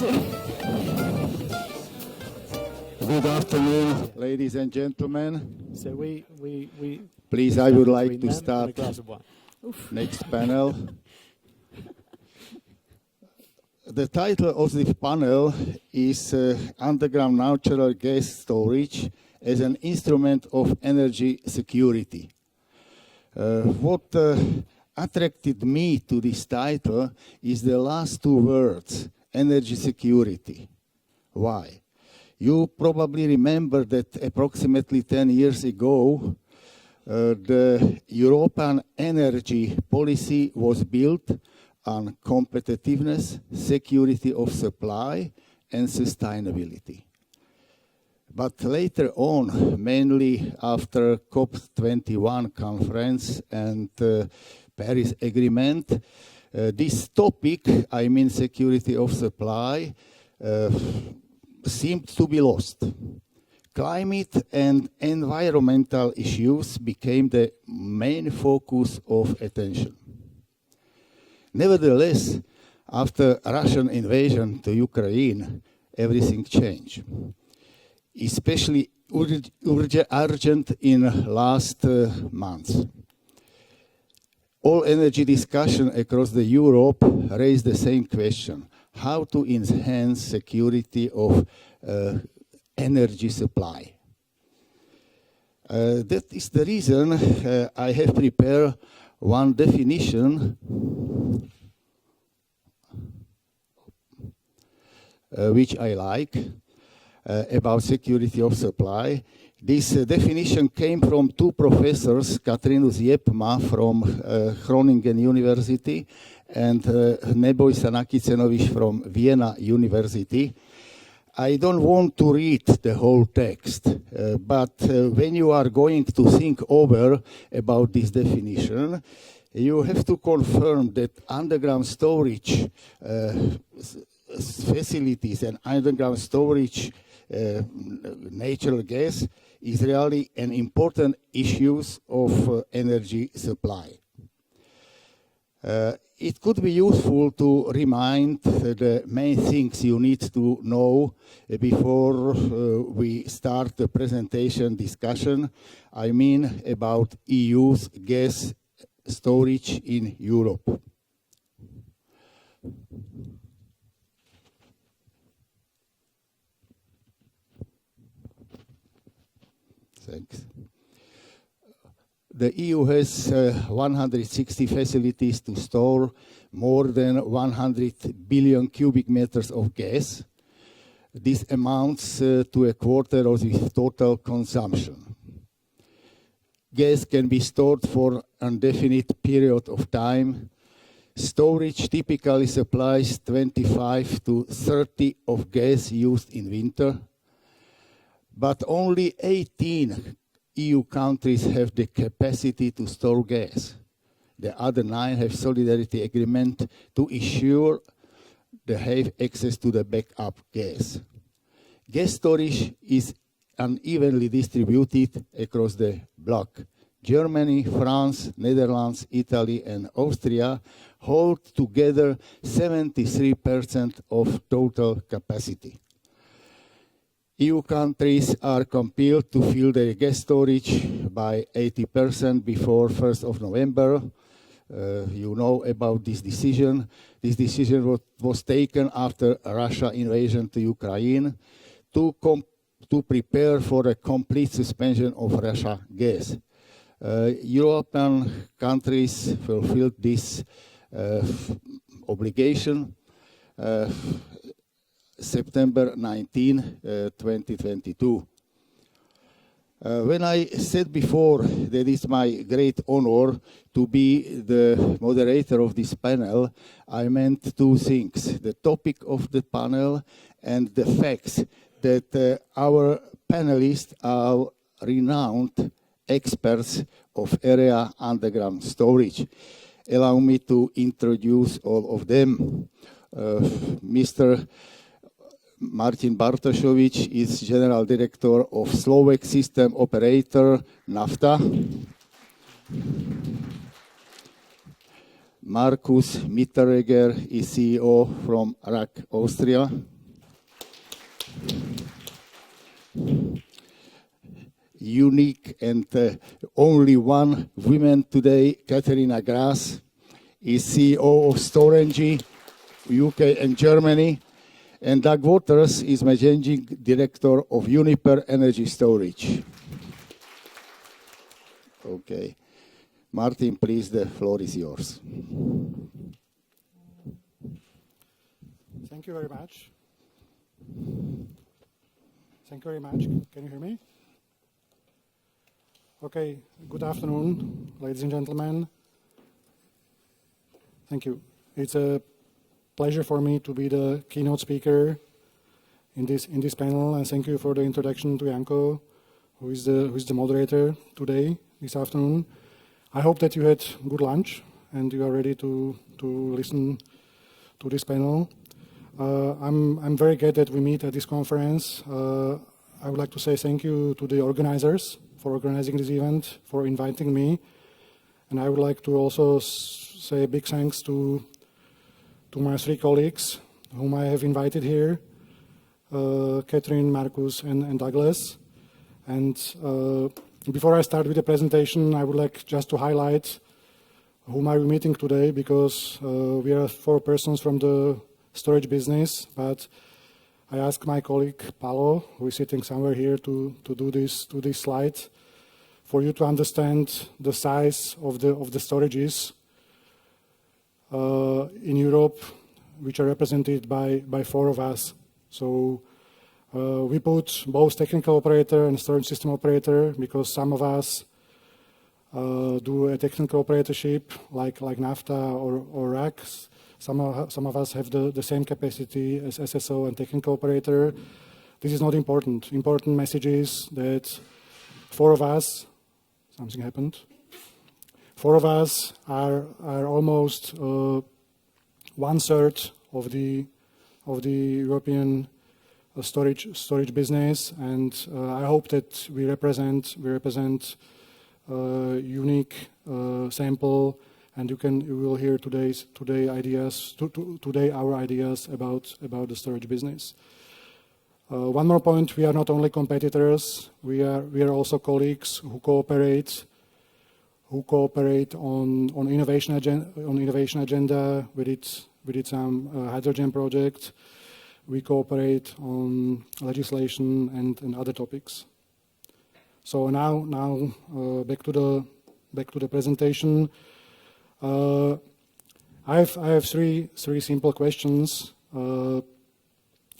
Good afternoon, ladies and gentlemen. So we Please, I would like to men start and a glass of wine. next panel. The title of this panel is Underground Natural Gas Storage as an Instrument of Energy Security. What attracted me to this title is the last two words, energy security. Why? You probably remember that approximately 10 years ago, the European energy policy was built on competitiveness, security of supply, and sustainability. But later on, mainly after COP21 conference and Paris Agreement, this topic, I mean security of supply, seemed to be lost. Climate and environmental issues became the main focus of attention. Nevertheless, after Russian invasion to Ukraine, everything changed. Especially urgent in last months. All energy discussion across the Europe raised the same question: how to enhance security of energy supply. That is the reason I have prepared one definition which I like about security of supply. This definition came from two professors, Katrinus Jepma from Groningen University and Neboj Sanakicenovic from Vienna University. I don't want to read the whole text, but when you are going to think over about this definition, you have to confirm that underground storage facilities and underground storage natural gas is really an important issue of energy supply. It could be useful to remind the main things you need to know before we start the presentation discussion. I mean about EU's gas storage in Europe. Thanks. The EU has 160 facilities to store more than 100 billion cubic meters of gas. This amounts to a quarter of the total consumption. Gas can be stored for an indefinite period of time. Storage typically supplies 25 to 30 of gas used in winter, but only 18 EU countries have the capacity to store gas. The other 9 have solidarity agreement to ensure they have access to the backup gas. Gas storage is unevenly distributed across the bloc. Germany, France, Netherlands, Italy, and Austria hold together 73% of total capacity. EU countries are compelled to fill their gas storage by 80% before 1st of November. You know about this decision. This decision was taken after Russia invasion to Ukraine to prepare for a complete suspension of Russia gas. European countries fulfilled this obligation September 19, 2022. When I said before that it's my great honor to be the moderator of this panel, I meant two things: the topic of the panel and the facts that our panelists are renowned experts of area underground storage. Allow me to introduce all of them. Mr. Martin Bartošovič is General Director of Slovak System Operator, NAFTA. Markus Mitteregger is CEO from RAK Austria. Unique and only one woman today, Katerina Gras, is CEO of Storengy, UK and Germany, and Doug Waters is Managing Director of Uniper Energy Storage. Okay. Martin, please, the floor is yours. Thank you very much. Thank you very much. Can you hear me? Okay, good afternoon, ladies and gentlemen. Thank you. It's a pleasure for me to be the keynote speaker in this panel, and thank you for the introduction to Janko, who is the moderator today, this afternoon. I hope that you had good lunch and you are ready to listen to this panel. I'm very glad that we meet at this conference. I would like to say thank you to the organizers for organizing this event, for inviting me. And I would like to also say a big thanks to my three colleagues whom I have invited here, Catherine, Markus, and Douglas. And before I start with the presentation, I would like just to highlight whom are we meeting today, because we are 4 persons from the storage business, but I asked my colleague Paolo, who is sitting somewhere here, to do this slide for you to understand the size of the storages in Europe, which are represented by 4 of us. So we put both technical operator and storage system operator, because some of us do a technical operatorship like NAFTA or RACs. Some of us have the same capacity as SSO and technical operator. This is not important. Important message is that 4 of us, something happened. 4 of us are almost 1/3 of the European storage business, and I hope that we represent unique sample. And you will hear today our ideas about the storage business. One more point: we are not only competitors; we are also colleagues who cooperate on innovation agenda. We did some hydrogen project. We cooperate on legislation and other topics. So now back to the presentation. I have three simple questions, and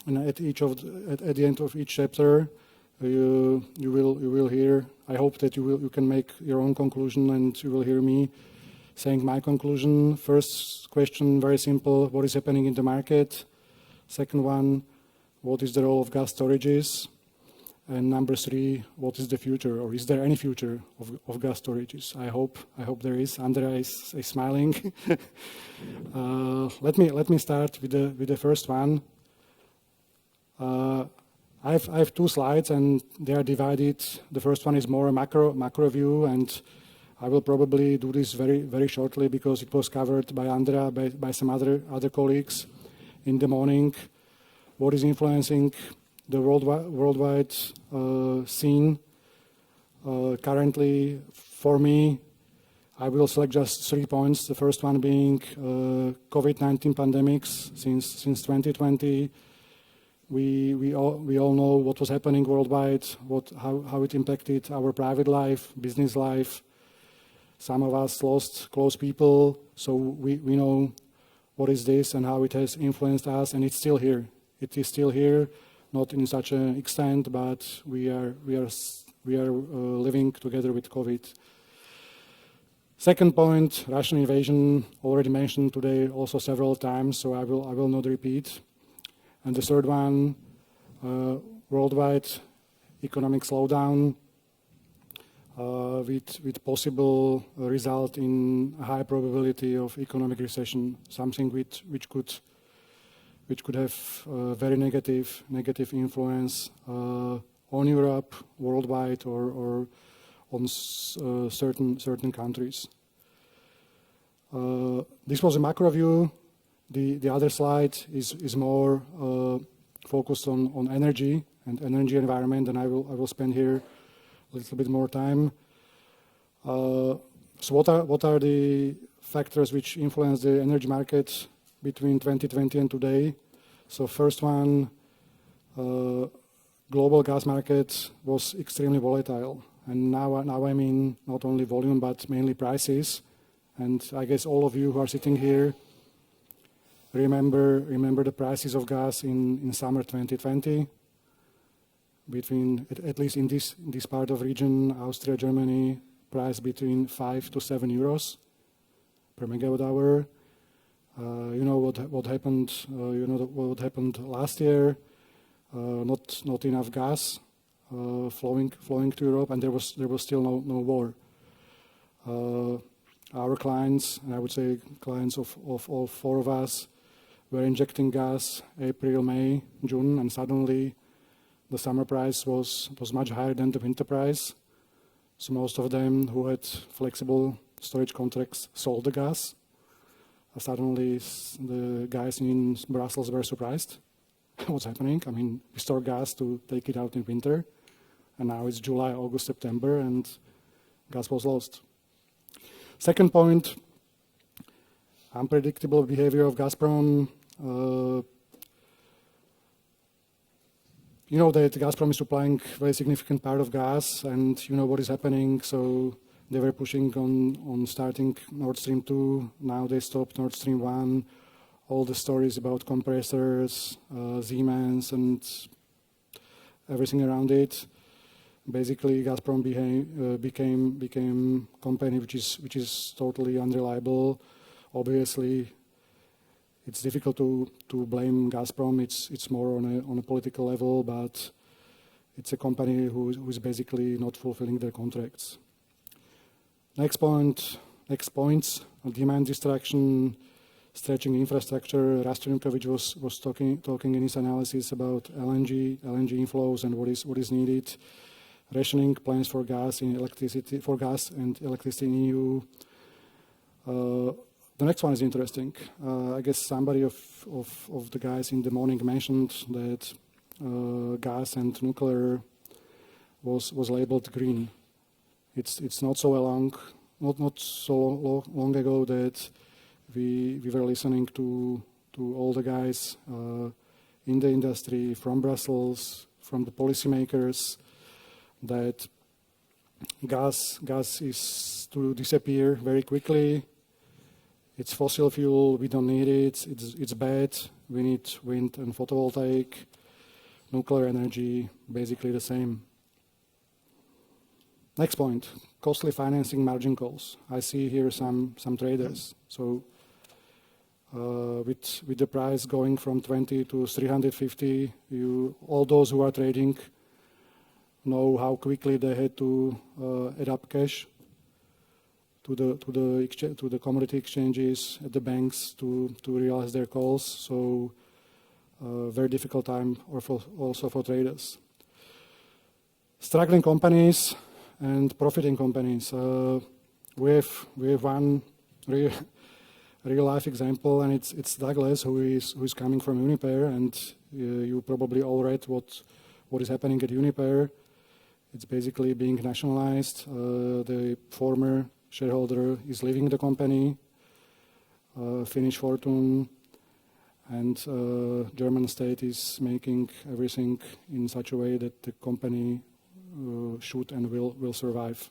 at the end of each chapter, you will hear. I hope that you can make your own conclusion, and you will hear me saying my conclusion. First question, very simple: what is happening in the market? Second one, what is the role of gas storages? And number 3, what is the future, or is there any future of gas storages? I hope there is. Andrea is smiling. Let me start with the first one. I have 2 slides, and they are divided. The first one is more a macro view, and I will probably do this very shortly, because it was covered by Andrea, by some other colleagues in the morning. What is influencing the worldwide scene currently? For me, I will select just 3 points. The first one being COVID-19 pandemics since 2020. We all know what was happening worldwide, how it impacted our private life, business life. Some of us lost close people, so we know what is this and how it has influenced us, and it's still here. It is still here. Not in such an extent, but we are living together with COVID. Second point, Russian invasion, already mentioned today also several times, so I will not repeat. And the third one, worldwide economic slowdown with possible result in a high probability of economic recession, something which could have very negative influence on Europe, worldwide, or on certain countries. This was a macro view. The other slide is more focused on energy and energy environment, and I will spend here a little bit more time. So what are the factors which influence the energy market between 2020 and today? So first one, global gas market was extremely volatile, and now I mean not only volume but mainly prices. And I guess all of you who are sitting here remember the prices of gas in summer 2020. Between at least in this part of region, Austria, Germany, price between 5 to 7 euros per megawatt hour. You know what happened. You know what happened last year. Not enough gas flowing to Europe, and there was still no war. Our clients, and I would say clients of all four of us, were injecting gas April, May, June, and suddenly the summer price was much higher than the winter price. So most of them who had flexible storage contracts sold the gas. Suddenly the guys in Brussels were surprised. What's happening? I mean, we store gas to take it out in winter, and now it's July, August, September, and gas was lost. Second point, unpredictable behavior of Gazprom. You know that Gazprom is supplying a very significant part of gas, and you know what is happening. So they were pushing on starting Nord Stream 2. Now they stopped Nord Stream 1. All the stories about compressors, Siemens, and everything around it. Basically, Gazprom became company which is totally unreliable. Obviously, it's difficult to blame Gazprom. It's more on a political level, but it's a company who is basically not fulfilling their contracts. Next points: demand destruction, stretching infrastructure. Rastorinkovic was talking in his analysis about LNG inflows and what is needed. Rationing plans for gas and electricity in EU. The next one is interesting. I guess somebody of the guys in the morning mentioned that gas and nuclear was labeled green. It's not so long ago that we were listening to all the guys in the industry from Brussels, from the policymakers, that gas is to disappear very quickly. It's fossil fuel, we don't need it, it's bad, we need wind and photovoltaic. Nuclear energy, basically the same. Next point, costly financing margin calls. I see here some traders. So with the price going from 20 to 350, all those who are trading know how quickly they had to add up cash to the commodity exchanges at the banks to realize their calls. So very difficult time also for traders. Struggling companies and profiting companies. We have one real life example, and it's Douglas who is coming from Uniper, and you probably all read what is happening at Uniper. It's basically being nationalized. The former shareholder is leaving the company, Finnish Fortune, and German state is making everything in such a way that the company should and will survive.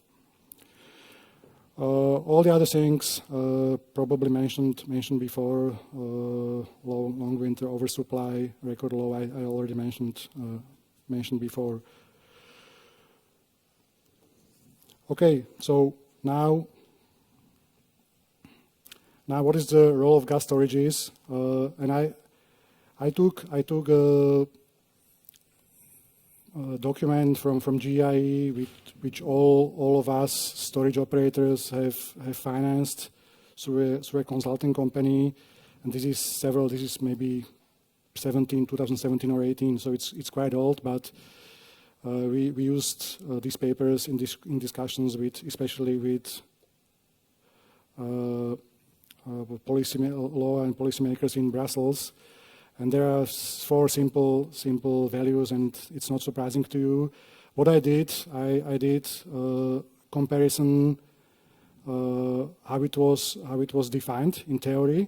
All the other things probably mentioned before, long winter, oversupply, record low, I already mentioned before. Okay, so now what is the role of gas storages? And I took a document from GIE, which all of us storage operators have financed through a consulting company, and this is maybe 2017 or 18, so it's quite old, but we used these papers in discussions especially with law and policymakers in Brussels, And there are 4 simple values, and it's not surprising to you. What I did comparison how it was defined in theory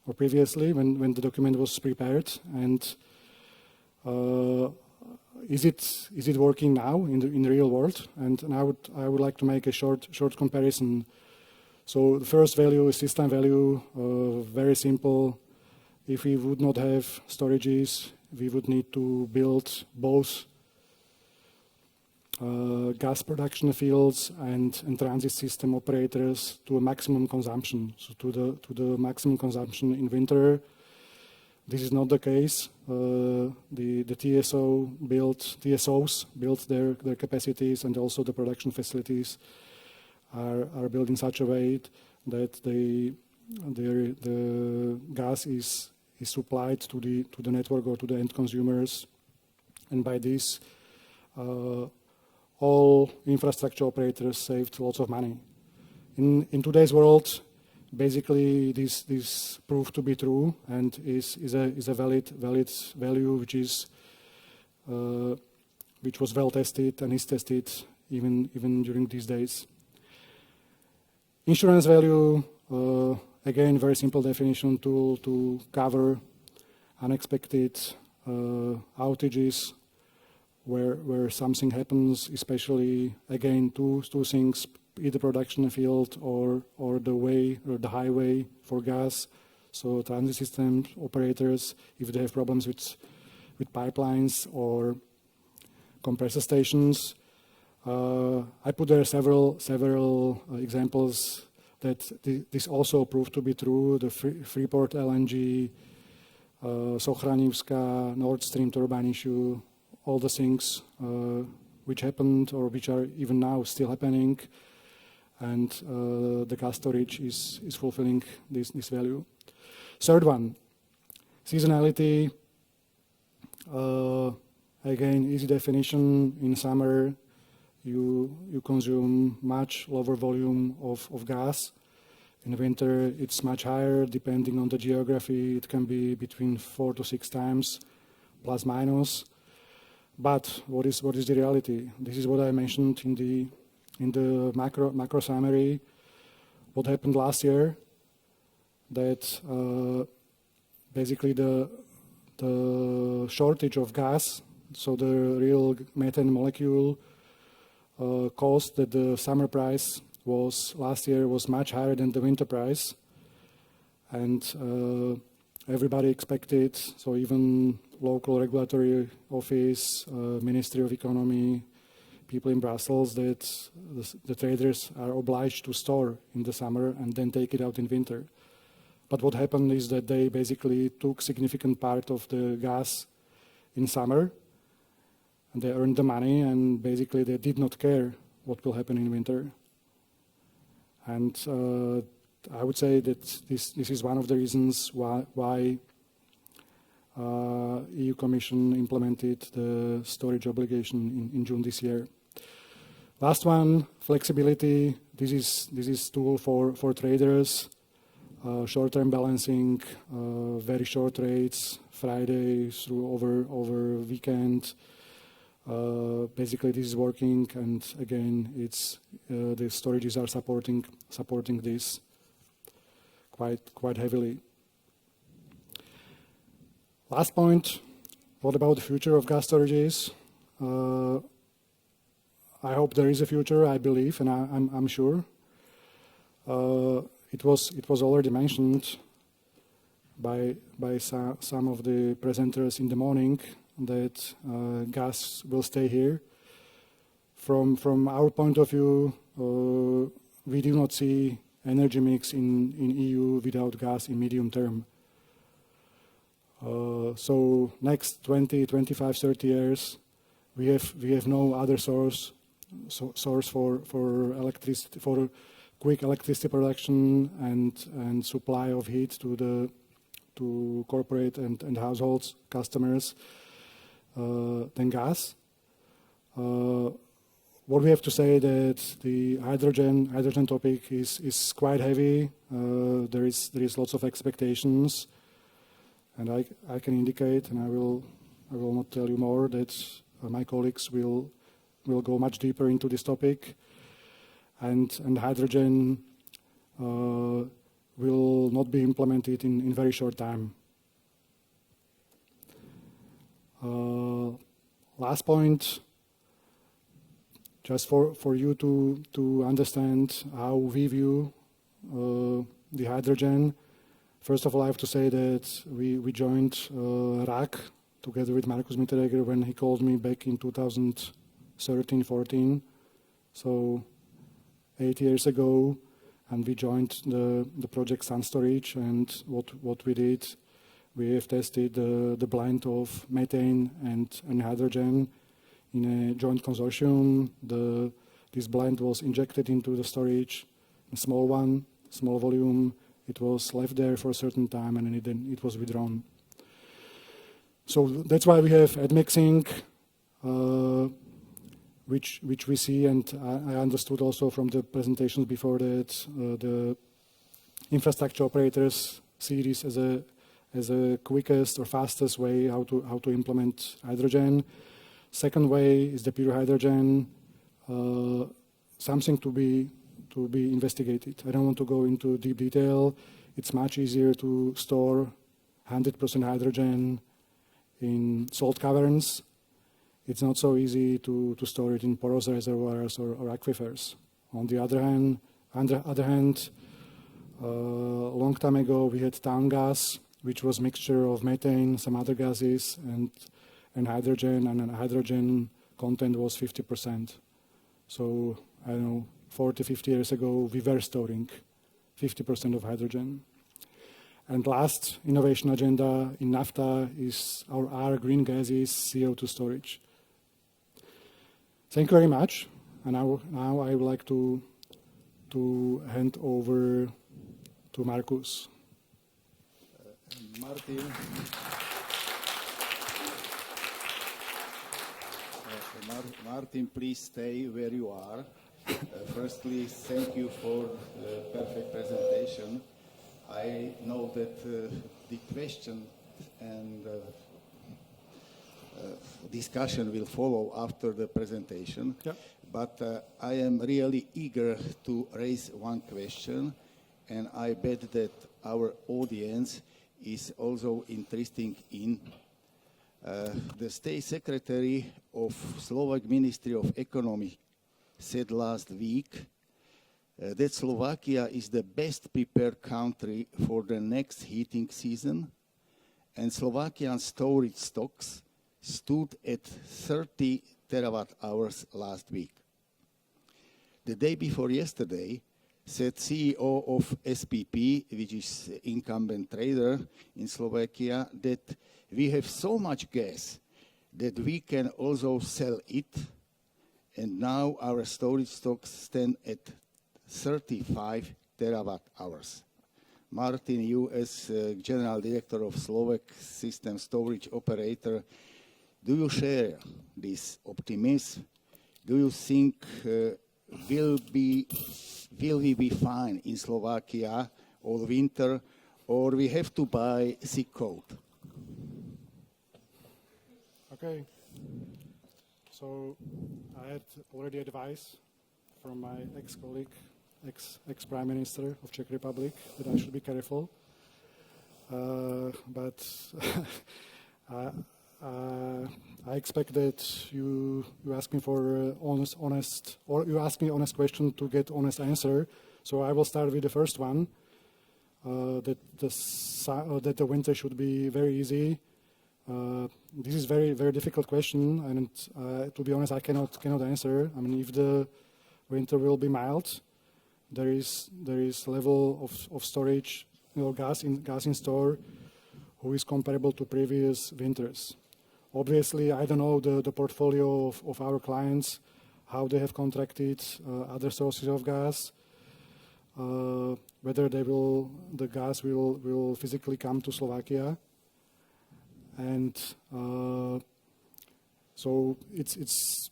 or previously when the document was prepared, and is it working now in the real world? And I would like to make a short comparison. So the first value is system value, very simple. If we would not have storages, we would need to build both gas production fields and transit system operators to a maximum consumption, so to the maximum consumption in winter. This is not the case. The TSOs built their capacities, and also the production facilities are built in such a way that the gas is supplied to the network or to the end consumers, and by this all infrastructure operators saved lots of money. In today's world, basically this proved to be true and is a valid value which was well tested and is tested even during these days. Insurance value, again, very simple definition tool to cover unexpected outages where something happens, especially, again, two things, either production field or the way or the highway for gas. So transit system operators, if they have problems with pipelines or compressor stations. I put there several examples that this also proved to be true. The Freeport LNG, Sochranivska, Nord Stream turbine issue, all the things which happened or which are even now still happening, and the gas storage is fulfilling this value. Third one, seasonality. Again, easy definition. In summer, you consume much lower volume of gas. In winter, it's much higher, depending on the geography. It can be between 4 to 6 times, plus minus. But what is the reality? This is what I mentioned in the macro summary. What happened last year? That basically the shortage of gas, so the real methane molecule, caused that the summer price last year was much higher than the winter price, and everybody expected, so even local regulatory office, Ministry of Economy, people in Brussels, that the traders are obliged to store in the summer and then take it out in winter. But what happened is that they basically took significant part of the gas in summer, and they earned the money, and basically they did not care what will happen in winter. And I would say that this is one of the reasons why EU Commission implemented the storage obligation in June this year. Last one, flexibility. This is tool for traders. Short-term balancing, very short rates, Friday through over weekend. Basically, this is working, and again, it's the storages are supporting this quite heavily. Last point. What about the future of gas storages? I hope there is a future. I believe, and I'm sure. It was already mentioned by some of the presenters in the morning that gas will stay here. From our point of view, we do not see energy mix in EU without gas in medium term. So next 20, 25, 30 years, we have no other source for electricity, for quick electricity production and supply of heat to corporate and households, customers, than gas. What we have to say that the hydrogen topic is quite heavy. There is lots of expectations, And I can indicate, and I will not tell you more, that my colleagues will go much deeper into this topic, and hydrogen will not be implemented in very short time. Last point, just for you to understand how we view the hydrogen. First of all, I have to say that we joined RAC together with Markus Mitteregger when he called me back in 2013-14, so 8 years ago, and we joined the project Sun Storage. And what we did, we have tested the blend of methane and hydrogen in a joint consortium. This blend was injected into the storage, a small volume. It was left there for a certain time, and then it was withdrawn. So that's why we have admixing, which we see, and I understood also from the presentations before that the infrastructure operators see this as a quickest or fastest way how to implement hydrogen. Second way is the pure hydrogen, something to be investigated. I don't want to go into deep detail. It's much easier to store 100% hydrogen in salt caverns. It's not so easy to store it in porous reservoirs or aquifers. On the other hand, long time ago we had town gas, which was mixture of methane, some other gases, and hydrogen, and hydrogen content was 50%. So I don't know, 40, 50 years ago, we were storing 50% of hydrogen. And last innovation agenda in NAFTA is our green gases CO2 storage. Thank you very much. And now I would like to hand over to Markus. Martin, please stay where you are. Firstly, thank you for the perfect presentation. I know that the question and discussion will follow after the presentation, but I am really eager to raise one question, and I bet that our audience is also interested in the State Secretary of Slovak Ministry of Economy said last week that Slovakia is the best prepared country for the next heating season, and Slovakian storage stocks stood at 30 terawatt hours last week. The day before yesterday, said CEO of SPP, which is incumbent trader in Slovakia, that we have so much gas that we can also sell it, and now our storage stocks stand at 35 terawatt hours. Martin, you as General Director of Slovak System Storage Operator, do you share this optimism? Do you think will we be fine in Slovakia all winter, or we have to buy thick coat? Okay. So I had already advice from my ex-colleague, ex-Prime Minister of Czech Republic, that I should be careful. But I expect that you ask me for honest, or you ask me honest question to get honest answer. So I will start with the first one. That the winter should be very easy. This is very difficult question, and to be honest, I cannot answer. I mean, if the winter will be mild, there is level of storage, gas in store, who is comparable to previous winters. Obviously, I don't know the portfolio of our clients, how they have contracted other sources of gas, whether the gas will physically come to Slovakia. And so it's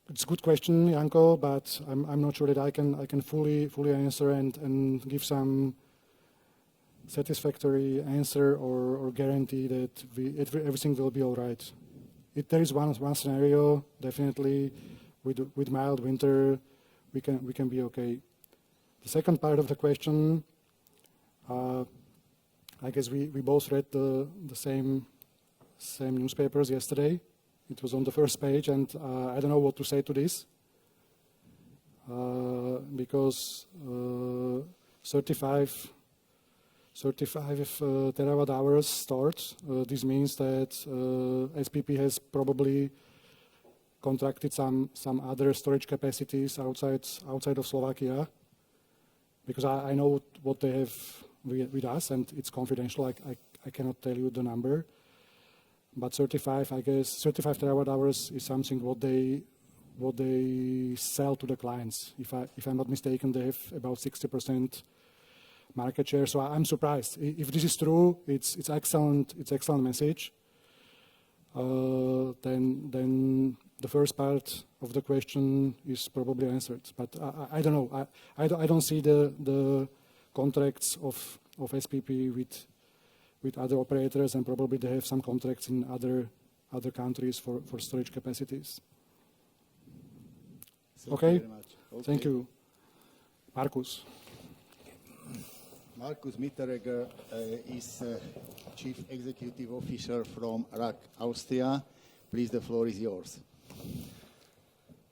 a good question, Janko, but I'm not sure that I can fully answer and give some satisfactory answer or guarantee that everything will be all right. There is one scenario definitely with mild winter we can be okay. The second part of the question, I guess we both read the same newspapers yesterday. It was on the first page, and I don't know what to say to this because 35 terawatt hours stored. This means that SPP has probably contracted some other storage capacities outside of Slovakia, because I know what they have with us, and it's confidential. I cannot tell you the number, but 35 terawatt hours is something what they sell to the clients. If I'm not mistaken, they have about 60% market share. So I'm surprised. If this is true, it's excellent. It's excellent message. Then the first part of the question is probably answered. But I don't know. I don't see the contracts of SPP with other operators, and probably they have some contracts in other countries for storage capacities. Okay. Very much. Okay. Thank you, Markus. Markus Mitteregger is Chief Executive Officer from RAK Austria. Please, the floor is yours.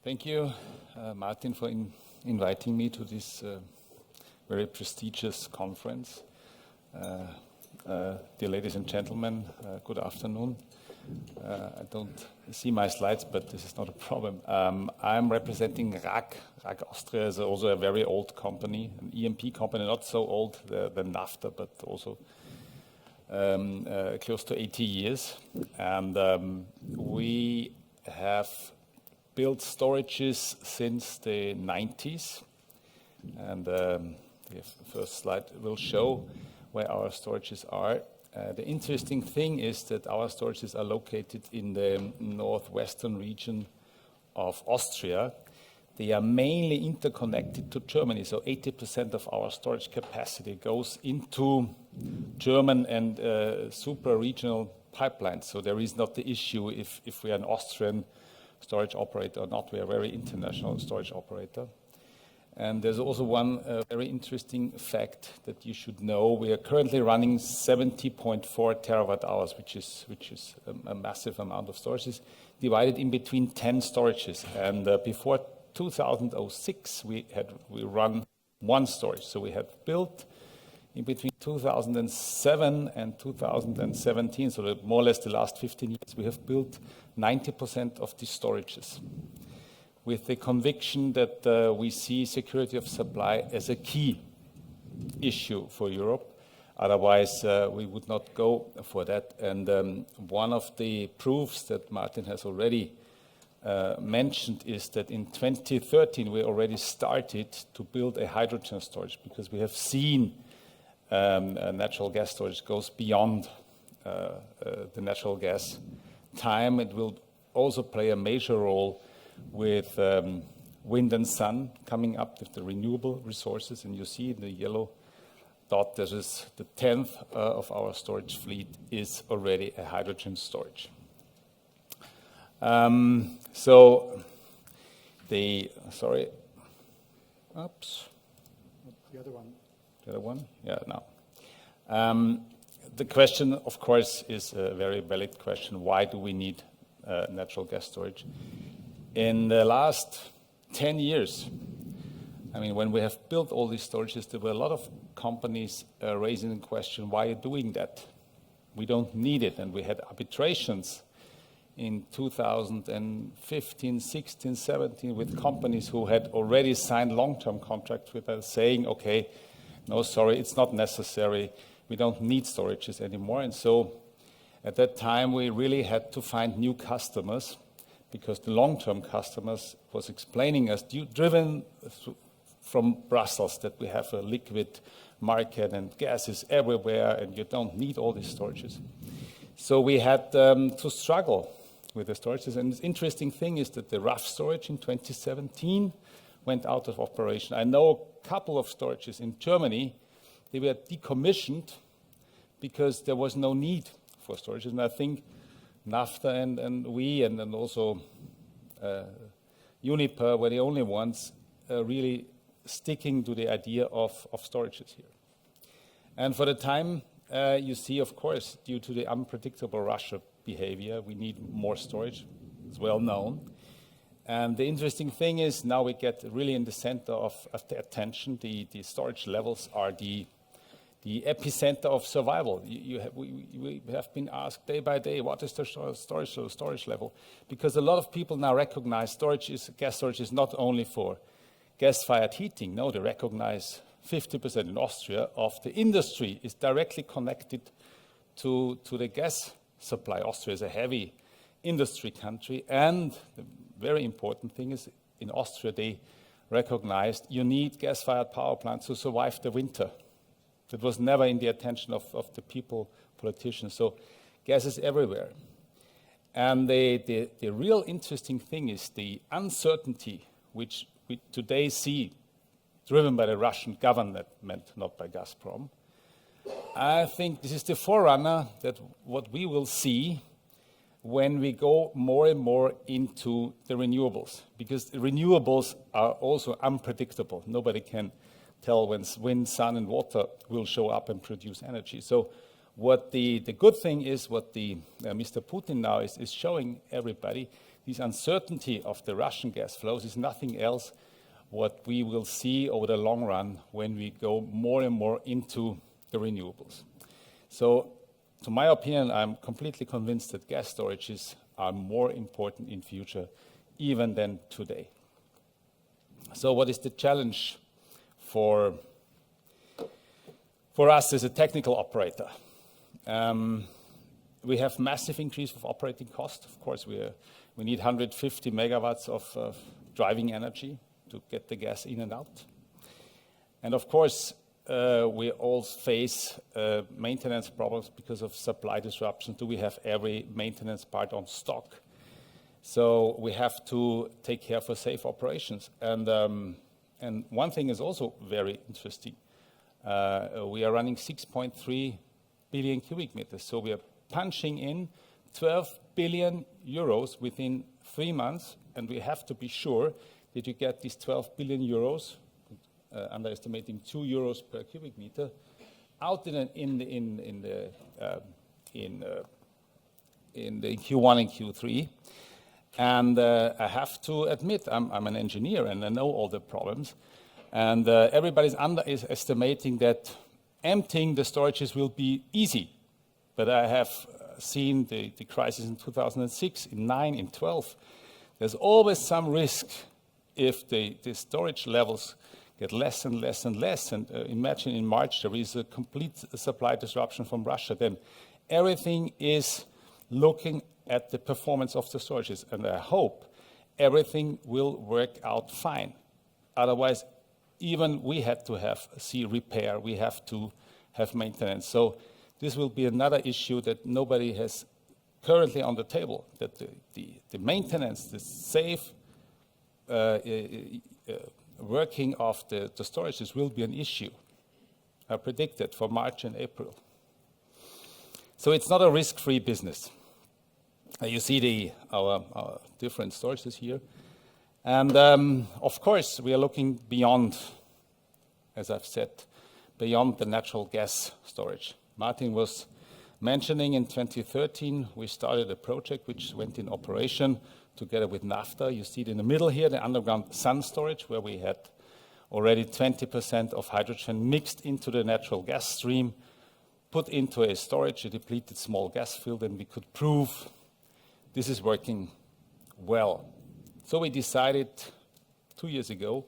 Thank you, Martin, for inviting me to this very prestigious conference. Dear ladies and gentlemen, good afternoon. I don't see my slides, but this is not a problem. I'm representing RAK. RAK Austria is also a very old company, an EMP company, not so old than NAFTA, but also close to 80 years. And we have built storages since the 90s. And the first slide will show where our storages are. The interesting thing is that our storages are located in the northwestern region of Austria. They are mainly interconnected to Germany, so 80% of our storage capacity goes into German and super-regional pipelines. So there is not the issue if we are an Austrian storage operator or not. We are a very international storage operator. And there's also one very interesting fact that you should know. We are currently running 70.4 terawatt hours, which is a massive amount of storages, divided in between 10 storages. And before 2006, we run one storage. So we have built in between 2007 and 2017, so more or less the last 15 years, we have built 90% of these storages, with the conviction that we see security of supply as a key issue for Europe. Otherwise, we would not go for that. And one of the proofs that Martin has already mentioned is that in 2013, we already started to build a hydrogen storage, because we have seen natural gas storage goes beyond the natural gas time. It will also play a major role with wind and sun coming up with the renewable resources. And you see in the yellow dot, there is the 10th of our storage fleet is already a hydrogen storage. The other one. The other one? Yeah, no. The question, of course, is a very valid question. Why do we need natural gas storage? In the last 10 years, I mean, when we have built all these storages, there were a lot of companies raising the question, why are you doing that? We don't need it. And we had arbitrations in 2015, 16, 17 with companies who had already signed long-term contracts with us saying, okay, no, sorry, it's not necessary. We don't need storages anymore. And so at that time, we really had to find new customers, because the long-term customers was explaining us, driven from Brussels, that we have a liquid market and gas is everywhere and you don't need all these storages. So we had to struggle with the storages. And the interesting thing is that the rough storage in 2017 went out of operation. I know a couple of storages in Germany, they were decommissioned because there was no need for storage. And I think NAFTA and we and also Uniper were the only ones really sticking to the idea of storages here. And for the time, you see, of course, due to the unpredictable Russia behavior, we need more storage. It's well known. And the interesting thing is now we get really in the center of the attention. The storage levels are the epicenter of survival. We have been asked day by day, what is the storage level? Because a lot of people now recognize gas storage is not only for gas-fired heating. No, they recognize 50% in Austria of the industry is directly connected to the gas supply. Austria is a heavy industry country, and the very important thing is in Austria they recognized you need gas-fired power plants to survive the winter. That was never in the attention of the people, politicians. So gas is everywhere. And the real interesting thing is the uncertainty which we today see driven by the Russian government, not by Gazprom. I think this is the forerunner that what we will see when we go more and more into the renewables, because the renewables are also unpredictable. Nobody can tell when wind, sun, and water will show up and produce energy. So what the good thing is, what Mr. Putin now is showing everybody, this uncertainty of the Russian gas flows is nothing else what we will see over the long run when we go more and more into the renewables. So, to my opinion, I'm completely convinced that gas storages are more important in future even than today. So what is the challenge for us as a technical operator? We have massive increase of operating cost. Of course, we need 150 megawatts of driving energy to get the gas in and out. And of course, we all face maintenance problems because of supply disruptions. Do we have every maintenance part on stock? So we have to take care for safe operations. And one thing is also very interesting. We are running 6.3 billion cubic meters. So we are punching in 12 billion euros within 3 months, and we have to be sure that you get these 12 billion euros, underestimating 2 euros per cubic meter, out in the Q1 and Q3. And I have to admit, I'm an engineer and I know all the problems. And everybody's underestimating that emptying the storages will be easy. But I have seen the crisis in 2006, in 9, in 12. There's always some risk if the storage levels get less and less and less. And imagine in March there is a complete supply disruption from Russia. Then everything is looking at the performance of the storages. And I hope everything will work out fine. Otherwise, even we had to see repair. We have to have maintenance. So this will be another issue that nobody has currently on the table, that the maintenance, the safe working of the storages will be an issue. I predict it for March and April. So it's not a risk-free business. You see our different storages here. And of course, we are looking beyond, as I've said, beyond the natural gas storage. Martin was mentioning in 2013, we started a project which went in operation together with NAFTA. You see it in the middle here, the underground sun storage, where we had already 20% of hydrogen mixed into the natural gas stream, put into a storage, a depleted small gas field, and we could prove this is working well. So we decided 2 years ago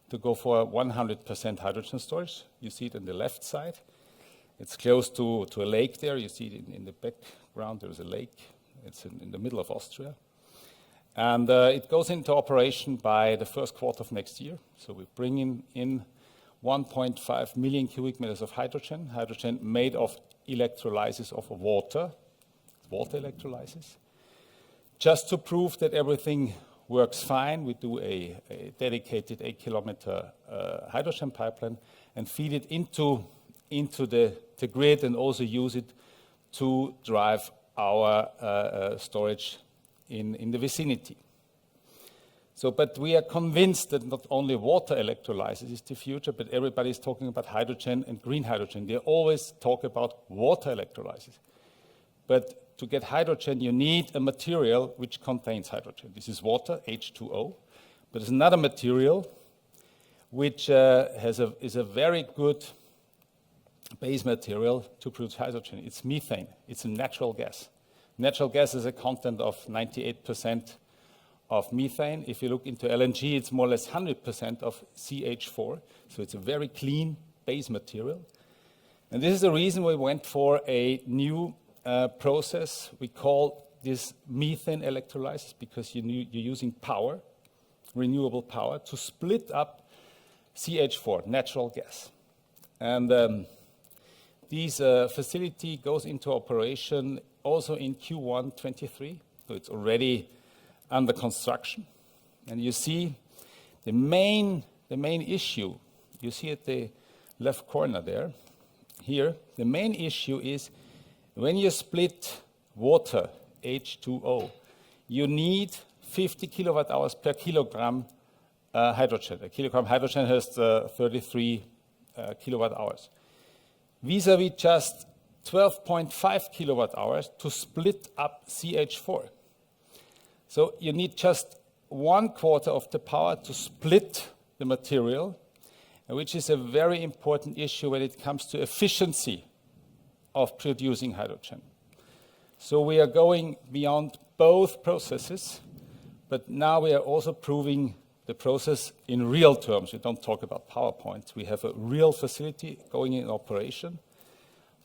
to go for 100% hydrogen storage. You see it on the left side. It's close to a lake there. You see it in the background. There's a lake. It's in the middle of Austria. And it goes into operation by the first quarter of next year. So we bring in 1.5 million cubic meters of hydrogen made of electrolysis of water electrolysis. Just to prove that everything works fine, we do a dedicated 8-kilometer hydrogen pipeline and feed it into into the grid and also use it to drive our storage in the vicinity. So, but we are convinced that not only water electrolysis is the future, but everybody is talking about hydrogen and green hydrogen. They always talk about water electrolysis. But to get hydrogen, you need a material which contains hydrogen. This is water, H2O. But there's another material which is a very good base material to produce hydrogen. It's methane. It's a natural gas. Natural gas has a content of 98% of methane. If you look into LNG, it's more or less 100% of CH4. So it's a very clean base material. And this is the reason we went for a new process. We call this methane electrolysis because you're using power, renewable power, to split up CH4, natural gas. And this facility goes into operation also in Q1 23. So it's already under construction. And you see the main issue, you see at the left corner there, here, the main issue is when you split water, H2O, you need 50 kilowatt hours per kilogram hydrogen. A kilogram hydrogen has 33 kilowatt hours. Vis-a-vis just 12.5 kilowatt hours to split up CH4. So you need just 1/4 of the power to split the material, which is a very important issue when it comes to efficiency of producing hydrogen. So we are going beyond both processes, but now we are also proving the process in real terms. We don't talk about PowerPoints. We have a real facility going in operation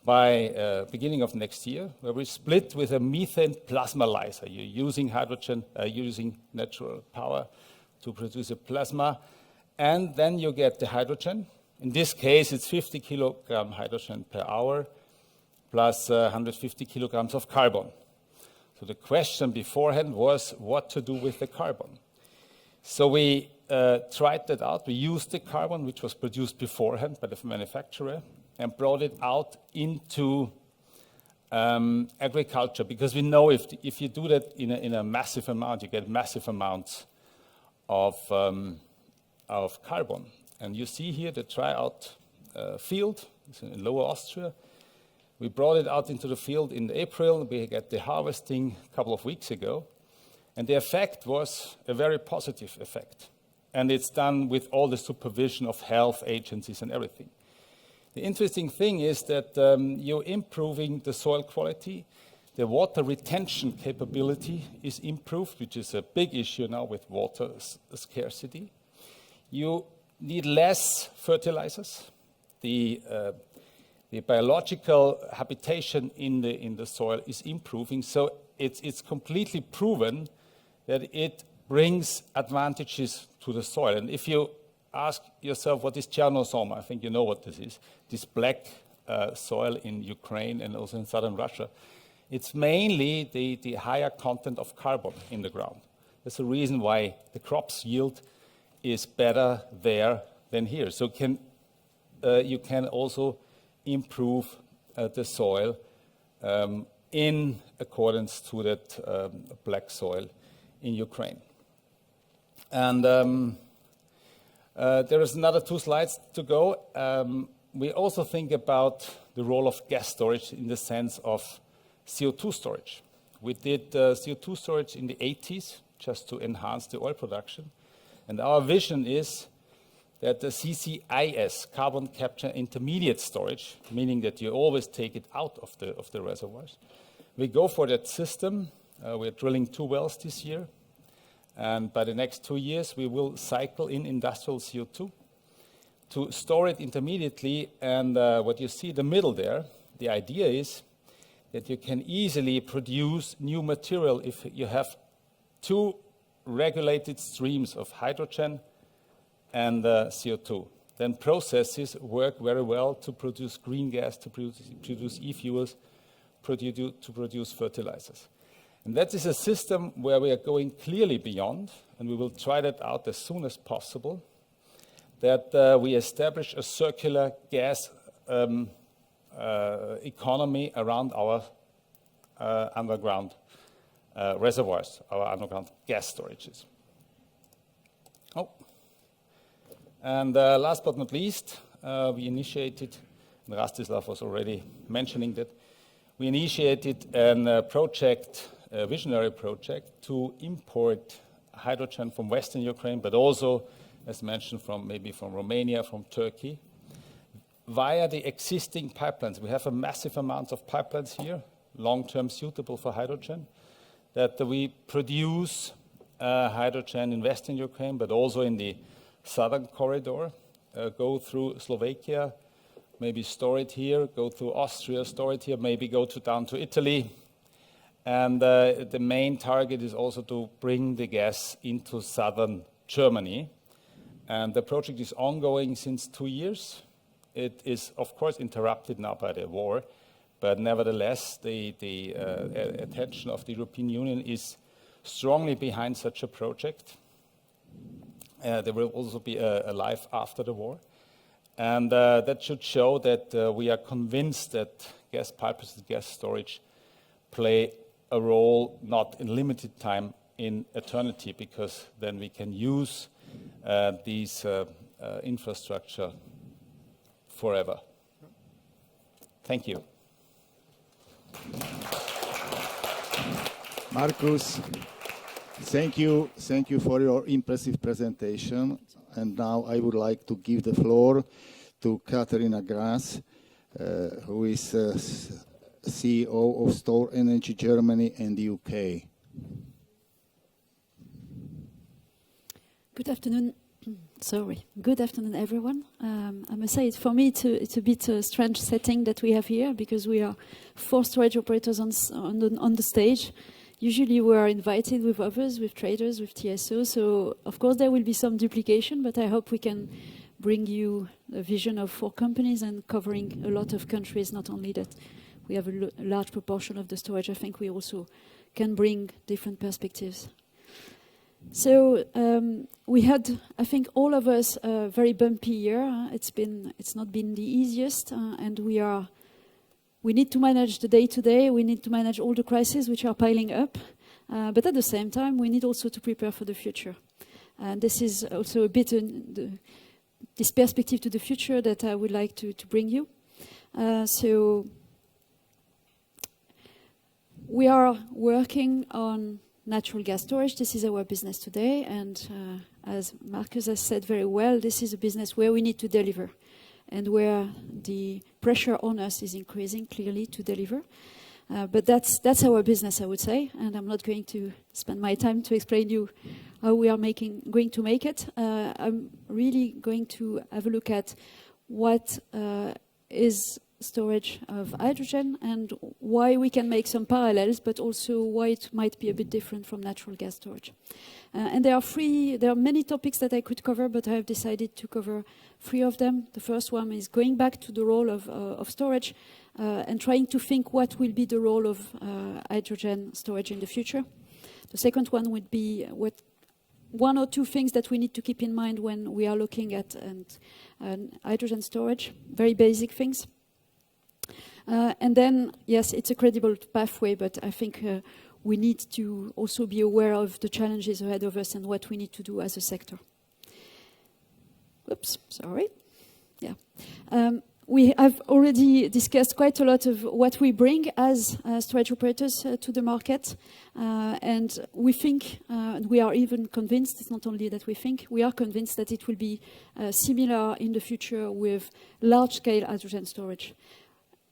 by beginning of next year, where we split with a methane plasmalyzer. You're using hydrogen, using natural power to produce a plasma, and then you get the hydrogen. In this case, it's 50 kilogram hydrogen per hour, plus 150 kilograms of carbon. So the question beforehand was what to do with the carbon. So we tried that out. We used the carbon, which was produced beforehand by the manufacturer, and brought it out into agriculture, because we know if you do that in a massive amount, you get massive amounts of carbon. And you see here the tryout field. It's in Lower Austria. We brought it out into the field in April. We got the harvesting a couple of weeks ago. And the effect was a very positive effect. And it's done with all the supervision of health agencies and everything. The interesting thing is that you're improving the soil quality. The water retention capability is improved, which is a big issue now with water scarcity. You need less fertilizers. The biological habitation in the soil is improving. So it's completely proven that it brings advantages to the soil. And if you ask yourself, what is Chernobyl? I think you know what this is. This black soil in Ukraine and also in southern Russia. It's mainly the higher content of carbon in the ground. That's the reason why the crops yield is better there than here. So you can also improve the soil in accordance to that black soil in Ukraine. And there is another 2 slides to go. We also think about the role of gas storage in the sense of CO2 storage. We did CO2 storage in the 80s just to enhance the oil production. And our vision is that the CCIS, carbon capture intermediate storage, meaning that you always take it out of the reservoirs. We go for that system. We're drilling 2 wells this year. And by the next 2 years, we will cycle in industrial CO2 to store it intermediately. And what you see in the middle there, the idea is that you can easily produce new material if you have 2 regulated streams of hydrogen and CO2. Then processes work very well to produce green gas, to produce e-fuels, to produce fertilizers. And that is a system where we are going clearly beyond, and we will try that out as soon as possible, that we establish a circular gas economy around our underground reservoirs, our underground gas storages. Oh. And last but not least, we initiated, and Rastislav was already mentioning that, we initiated a project, a visionary project, to import hydrogen from Western Ukraine, but also, as mentioned, maybe from Romania, from Turkey, via the existing pipelines. We have a massive amount of pipelines here, long-term suitable for hydrogen, that we produce hydrogen in Western Ukraine, but also in the southern corridor, go through Slovakia, maybe store it here, go through Austria, store it here, maybe go down to Italy. And the main target is also to bring the gas into southern Germany. And the project is ongoing since 2 years. It is, of course, interrupted now by the war, but nevertheless, the attention of the European Union is strongly behind such a project. There will also be a life after the war. And that should show that we are convinced that gas pipelines and gas storage play a role not in limited time, in eternity, because then we can use these infrastructure forever. Thank you. Markus, thank you for your impressive presentation. And now I would like to give the floor to Katarina Gras, who is CEO of Storengy Germany and the UK. Good afternoon. Sorry. Good afternoon, everyone. I must say, for me, it's a bit a strange setting that we have here, because we are 4 storage operators on the stage. Usually we are invited with others, with traders, with TSO, so of course there will be some duplication, but I hope we can bring you a vision of 4 companies and covering a lot of countries, not only that we have a large proportion of the storage, I think we also can bring different perspectives. So we had, I think, all of us a very bumpy year. It's not been the easiest, and we need to manage the day-to-day. We need to manage all the crises which are piling up, but at the same time, we need also to prepare for the future. And this is also a bit this perspective to the future that I would like to bring you. So we are working on natural gas storage. This is our business today, and as Markus has said very well, this is a business where we need to deliver, and where the pressure on us is increasing clearly to deliver. But that's our business, I would say, and I'm not going to spend my time to explain you how we are going to make it. I'm really going to have a look at what is storage of hydrogen and why we can make some parallels, but also why it might be a bit different from natural gas storage. And there are many topics that I could cover, but I have decided to cover 3 of them. The first one is going back to the role of storage and trying to think what will be the role of hydrogen storage in the future. The second one would be 1 or 2 things that we need to keep in mind when we are looking at hydrogen storage, very basic things. And then, yes, it's a credible pathway, but I think we need to also be aware of the challenges ahead of us and what we need to do as a sector. Oops, sorry. Yeah. We have already discussed quite a lot of what we bring as storage operators to the market. And we think, and we are even convinced, it's not only that we think, we are convinced that it will be similar in the future with large-scale hydrogen storage.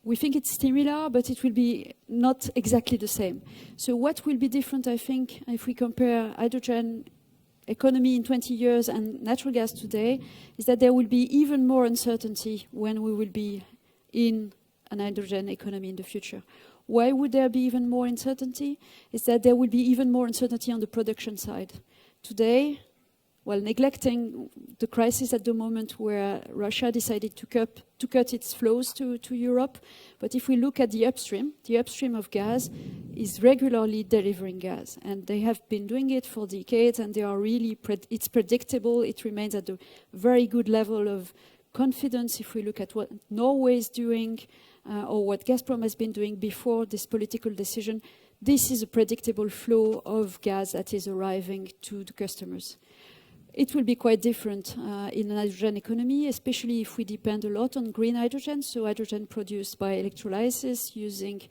We think it's similar, but it will be not exactly the same. So what will be different, I think, if we compare hydrogen economy in 20 years and natural gas today, is that there will be even more uncertainty when we will be in an hydrogen economy in the future. Why would there be even more uncertainty? Is that there will be even more uncertainty on the production side. Today, while neglecting the crisis at the moment where Russia decided to cut its flows to Europe. But if we look at the upstream of gas is regularly delivering gas. And they have been doing it for decades, and they are really, it's predictable. It remains at a very good level of confidence if we look at what Norway is doing or what Gazprom has been doing before this political decision. This is a predictable flow of gas that is arriving to the customers. It will be quite different in an hydrogen economy, especially if we depend a lot on green hydrogen, so hydrogen produced by electrolysis using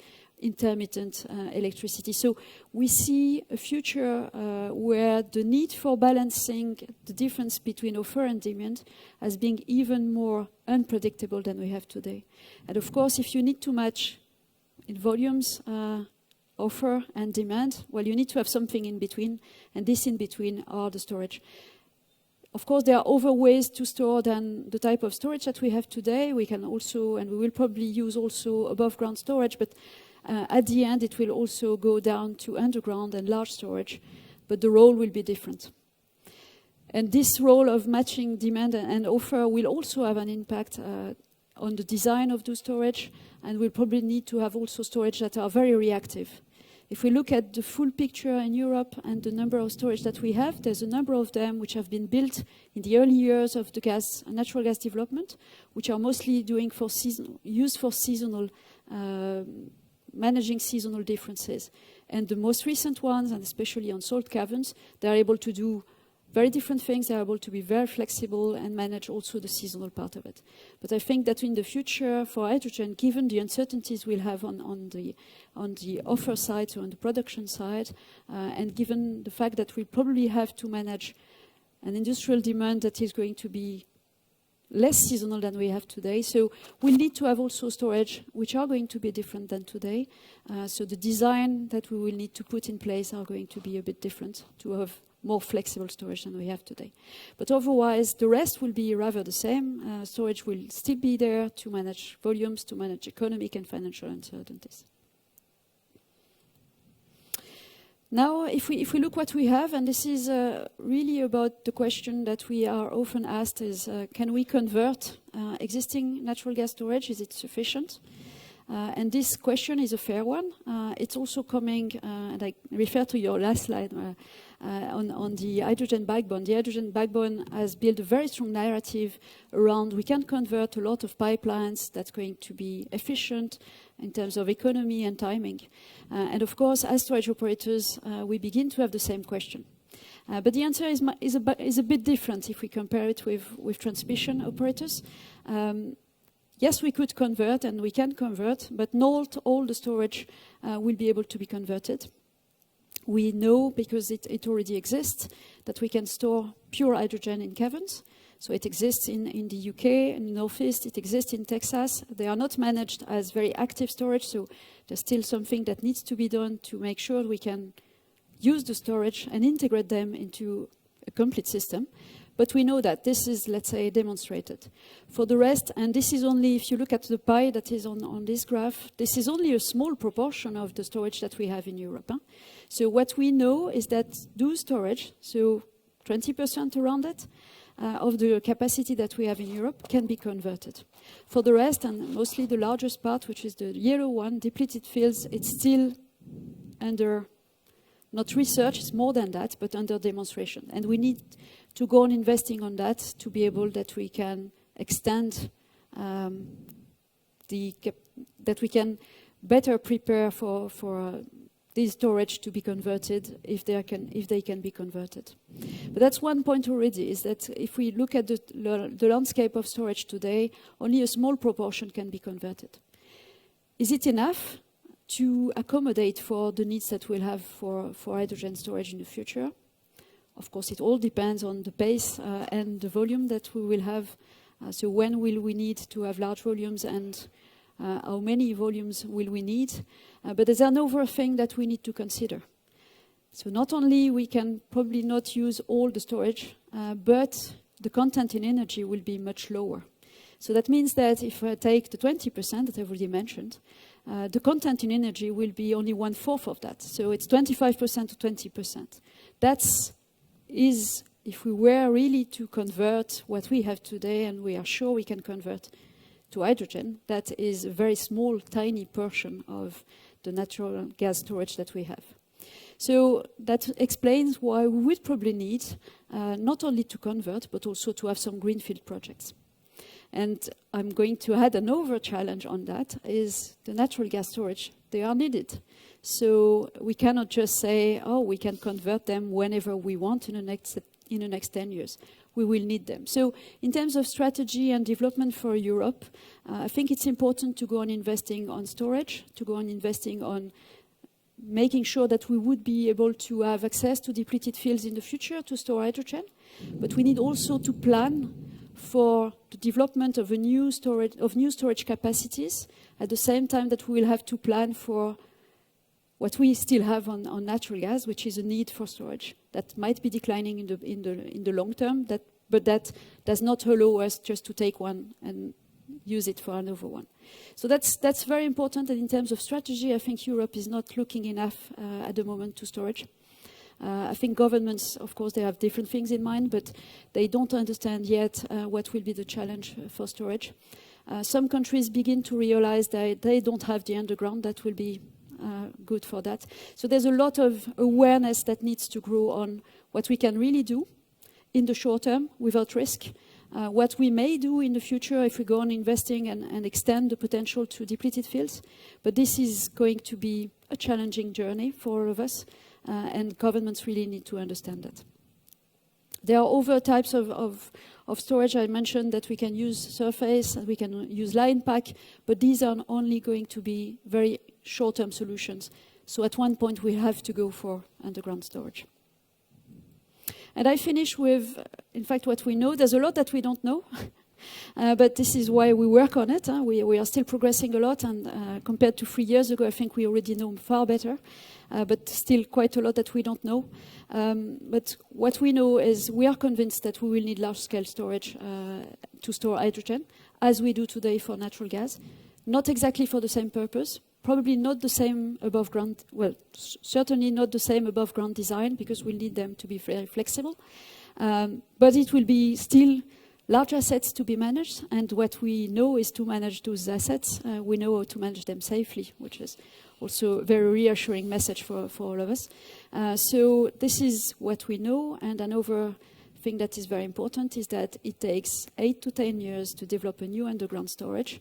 intermittent electricity. So we see a future where the need for balancing the difference between offer and demand as being even more unpredictable than we have today. And of course, if you need to match in volumes, offer and demand, well, you need to have something in between, and this in between are the storage. Of course, there are other ways to store than the type of storage that we have today. We can also, and we will probably use also above ground storage, but at the end, it will also go down to underground and large storage, but the role will be different. And this role of matching demand and offer will also have an impact on the design of the storage, and we'll probably need to have also storage that are very reactive. If we look at the full picture in Europe and the number of storage that we have, there's a number of them which have been built in the early years of the natural gas development, which are mostly used for seasonal managing seasonal differences. And the most recent ones, and especially on salt caverns, they are able to do very different things. They are able to be very flexible and manage also the seasonal part of it. But I think that in the future for hydrogen, given the uncertainties we'll have on the offer side, so on the production side, and given the fact that we probably have to manage an industrial demand that is going to be less seasonal than we have today. So we'll need to have also storage which are going to be different than today. So the design that we will need to put in place are going to be a bit different to have more flexible storage than we have today. But otherwise, the rest will be rather the same. Storage will still be there to manage volumes, to manage economic and financial uncertainties. Now, if we look what we have, and this is really about the question that we are often asked is, can we convert existing natural gas storage? Is it sufficient? And this question is a fair one. It's also coming, and I refer to your last slide, on the hydrogen backbone. The hydrogen backbone has built a very strong narrative around we can convert a lot of pipelines that's going to be efficient in terms of economy and timing. And of course, as storage operators, we begin to have the same question. But the answer is a bit different if we compare it with transmission operators. Yes, we could convert and we can convert, but not all the storage will be able to be converted. We know, because it already exists, that we can store pure hydrogen in caverns. So it exists in the UK, in the Northeast, it exists in Texas. They are not managed as very active storage, so there's still something that needs to be done to make sure we can use the storage and integrate them into a complete system. But we know that this is, let's say, demonstrated. For the rest, and this is only, if you look at the pie that is on this graph, this is only a small proportion of the storage that we have in Europe. So what we know is that those storage, so 20% around it, of the capacity that we have in Europe can be converted. For the rest, and mostly the largest part, which is the yellow one, depleted fields, it's still under, not research, it's more than that, but under demonstration. And we need to go on investing on that to be able that we can extend that we can better prepare for this storage to be converted if they can be converted. But that's one point already, is that if we look at the landscape of storage today, only a small proportion can be converted. Is it enough to accommodate for the needs that we'll have for hydrogen storage in the future? Of course, it all depends on the pace and the volume that we will have. So when will we need to have large volumes, and how many volumes will we need? But there's another thing that we need to consider. So not only we can probably not use all the storage, but the content in energy will be much lower. So that means that if I take the 20% that I've already mentioned, the content in energy will be only 1/4 of that. So it's 25% to 20%. If we were really to convert what we have today, and we are sure we can convert to hydrogen, that is a very small, tiny portion of the natural gas storage that we have. So that explains why we would probably need not only to convert, but also to have some greenfield projects. And I'm going to add another challenge on that, is the natural gas storage. They are needed. So we cannot just say, oh, we can convert them whenever we want in the next 10 years. We will need them. So in terms of strategy and development for Europe, I think it's important to go on investing on storage, to go on investing on making sure that we would be able to have access to depleted fields in the future to store hydrogen. But we need also to plan for the development of new storage capacities at the same time that we will have to plan for what we still have on natural gas, which is a need for storage that might be declining in the long term, but that does not allow us just to take one and use it for another one. So that's very important, and in terms of strategy, I think Europe is not looking enough at the moment to storage. I think governments, of course, they have different things in mind, but they don't understand yet what will be the challenge for storage. Some countries begin to realize that they don't have the underground that will be good for that. So there's a lot of awareness that needs to grow on what we can really do in the short term without risk, what we may do in the future if we go on investing and extend the potential to depleted fields. But this is going to be a challenging journey for all of us, and governments really need to understand that. There are other types of storage. I mentioned that we can use surface, and we can use line pack, but these are only going to be very short-term solutions. So at one point, we have to go for underground storage. And I finish with, in fact, what we know. There's a lot that we don't know, but this is why we work on it. We are still progressing a lot, and compared to 3 years ago, I think we already know far better, but still quite a lot that we don't know. But what we know is we are convinced that we will need large-scale storage to store hydrogen, as we do today for natural gas. Not exactly for the same purpose, probably not the same above ground, well, certainly not the same above ground design, because we'll need them to be very flexible. But it will be still large assets to be managed, and what we know is to manage those assets, we know how to manage them safely, which is also a very reassuring message for all of us. So this is what we know, and another thing that is very important is that it takes 8 to 10 years to develop a new underground storage.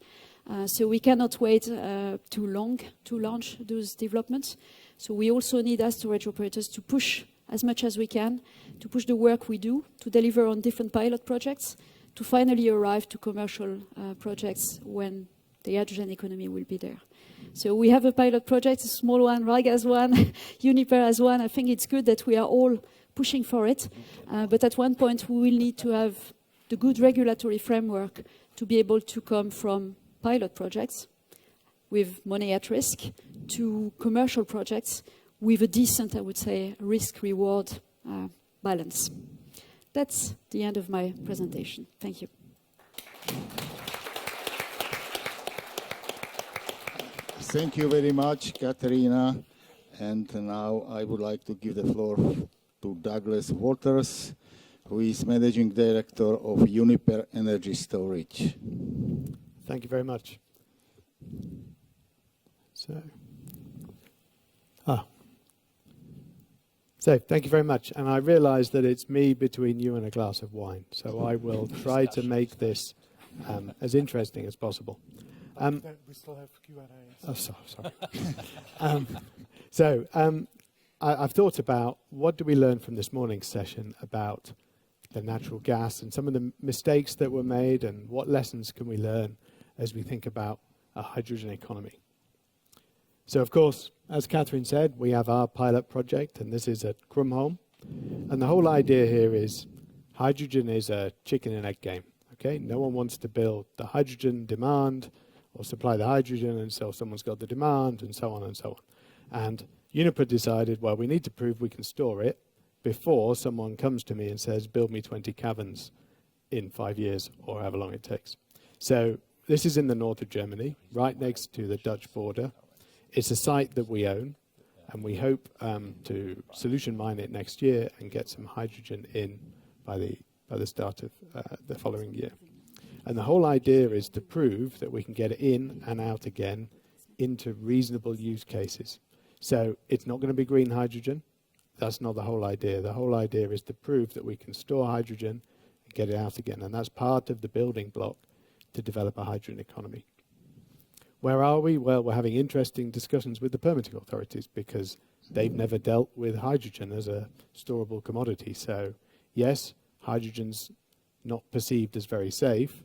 So we cannot wait too long to launch those developments. So we also need as storage operators to push as much as we can, to push the work we do, to deliver on different pilot projects, to finally arrive to commercial projects when the hydrogen economy will be there. So we have a pilot project, a small one, RAG has one, Uniper has one. I think it's good that we are all pushing for it. But at one point, we will need to have the good regulatory framework to be able to come from pilot projects with money at risk to commercial projects with a decent, I would say, risk-reward balance. That's the end of my presentation. Thank you. Thank you very much, Katerina. And now I would like to give the floor to Douglas Waters, who is Managing Director of Uniper Energy Storage. Thank you very much. So thank you very much. And I realize that it's me between you and a glass of wine. So I will try to make this as interesting as possible. We still have Q&A. Oh, sorry. I've thought about what do we learn from this morning's session about the natural gas and some of the mistakes that were made, and what lessons can we learn as we think about a hydrogen economy. So, of course, as Catherine said, we have our pilot project, and this is at Krumholm. And the whole idea here is hydrogen is a chicken and egg game. Okay, no one wants to build the hydrogen demand or supply the hydrogen, and so someone's got the demand, and so on and so on. And Uniper decided, well, we need to prove we can store it before someone comes to me and says, build me 20 caverns in 5 years, or however long it takes. So this is in the north of Germany, right next to the Dutch border. It's a site that we own, and we hope to solution mine it next year and get some hydrogen in by the start of the following year. And the whole idea is to prove that we can get it in and out again into reasonable use cases. So it's not going to be green hydrogen. That's not the whole idea. The whole idea is to prove that we can store hydrogen and get it out again. And that's part of the building block to develop a hydrogen economy. Where are we? Well, we're having interesting discussions with the permitting authorities because they've never dealt with hydrogen as a storable commodity. So, yes, hydrogen's not perceived as very safe,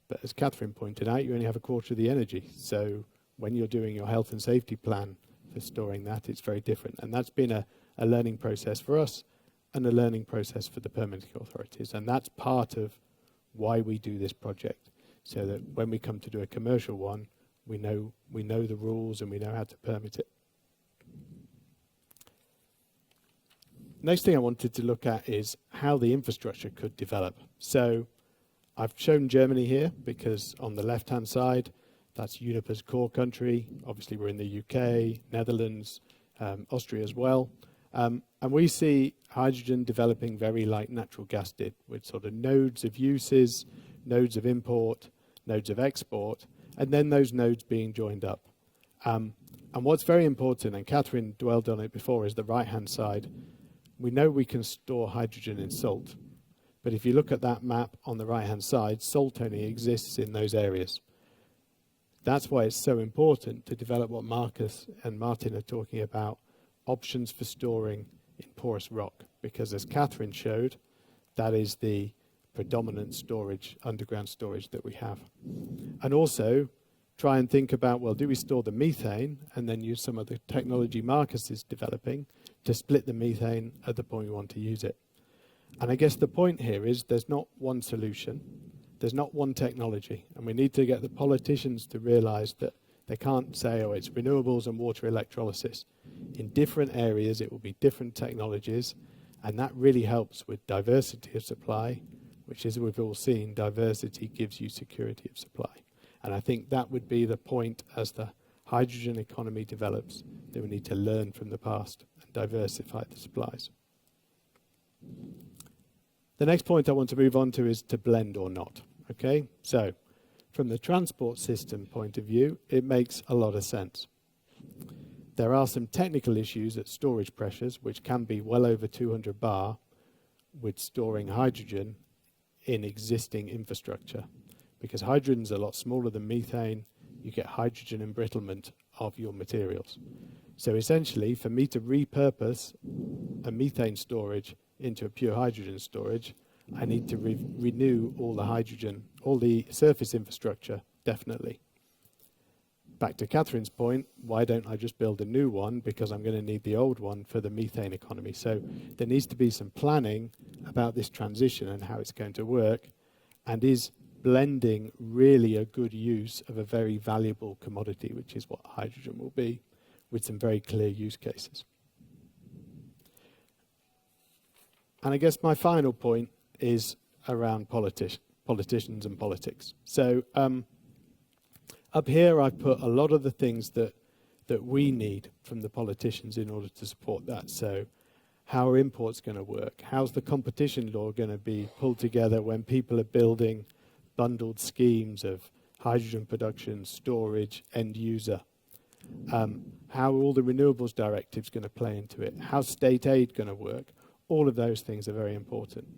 but as Catherine pointed out, you only have a quarter of the energy. So when you're doing your health and safety plan for storing that, it's very different. And that's been a learning process for us and a learning process for the permitting authorities. And that's part of why we do this project, so that when we come to do a commercial one, we know the rules and we know how to permit it. Next thing I wanted to look at is how the infrastructure could develop. So I've shown Germany here because on the left-hand side, that's Uniper's core country. Obviously, we're in the UK, Netherlands, Austria as well. And we see hydrogen developing very like natural gas did, with sort of nodes of uses, nodes of import, nodes of export, and then those nodes being joined up. And what's very important, and Catherine dwelled on it before, is the right-hand side. We know we can store hydrogen in salt. But if you look at that map on the right-hand side, salt only exists in those areas. That's why it's so important to develop what Markus and Martin are talking about, options for storing in porous rock. Because as Catherine showed, that is the predominant storage, underground storage that we have. And also, try and think about, well, do we store the methane and then use some of the technology Markus is developing to split the methane at the point we want to use it? And I guess the point here is there's not one solution, there's not one technology, and we need to get the politicians to realize that they can't say, oh, it's renewables and water electrolysis. In different areas, it will be different technologies, and that really helps with diversity of supply, which, as we've all seen, diversity gives you security of supply. And I think that would be the point as the hydrogen economy develops, that we need to learn from the past and diversify the supplies. The next point I want to move on to is to blend or not. Okay, so from the transport system point of view, it makes a lot of sense. There are some technical issues at storage pressures, which can be well over 200 bar with storing hydrogen in existing infrastructure. Because hydrogen is a lot smaller than methane, you get hydrogen embrittlement of your materials. So essentially, for me to repurpose a methane storage into a pure hydrogen storage, I need to renew all the hydrogen, all the surface infrastructure, definitely. Back to Catherine's point, why don't I just build a new one? Because I'm going to need the old one for the methane economy. So there needs to be some planning about this transition and how it's going to work. And is blending really a good use of a very valuable commodity, which is what hydrogen will be, with some very clear use cases. And I guess my final point is around politicians and politics. So up here I've put a lot of the things that we need from the politicians in order to support that. So how are imports going to work? How's the competition law going to be pulled together when people are building bundled schemes of hydrogen production, storage, end user? How are all the renewables directives going to play into it? How's state aid going to work? All of those things are very important.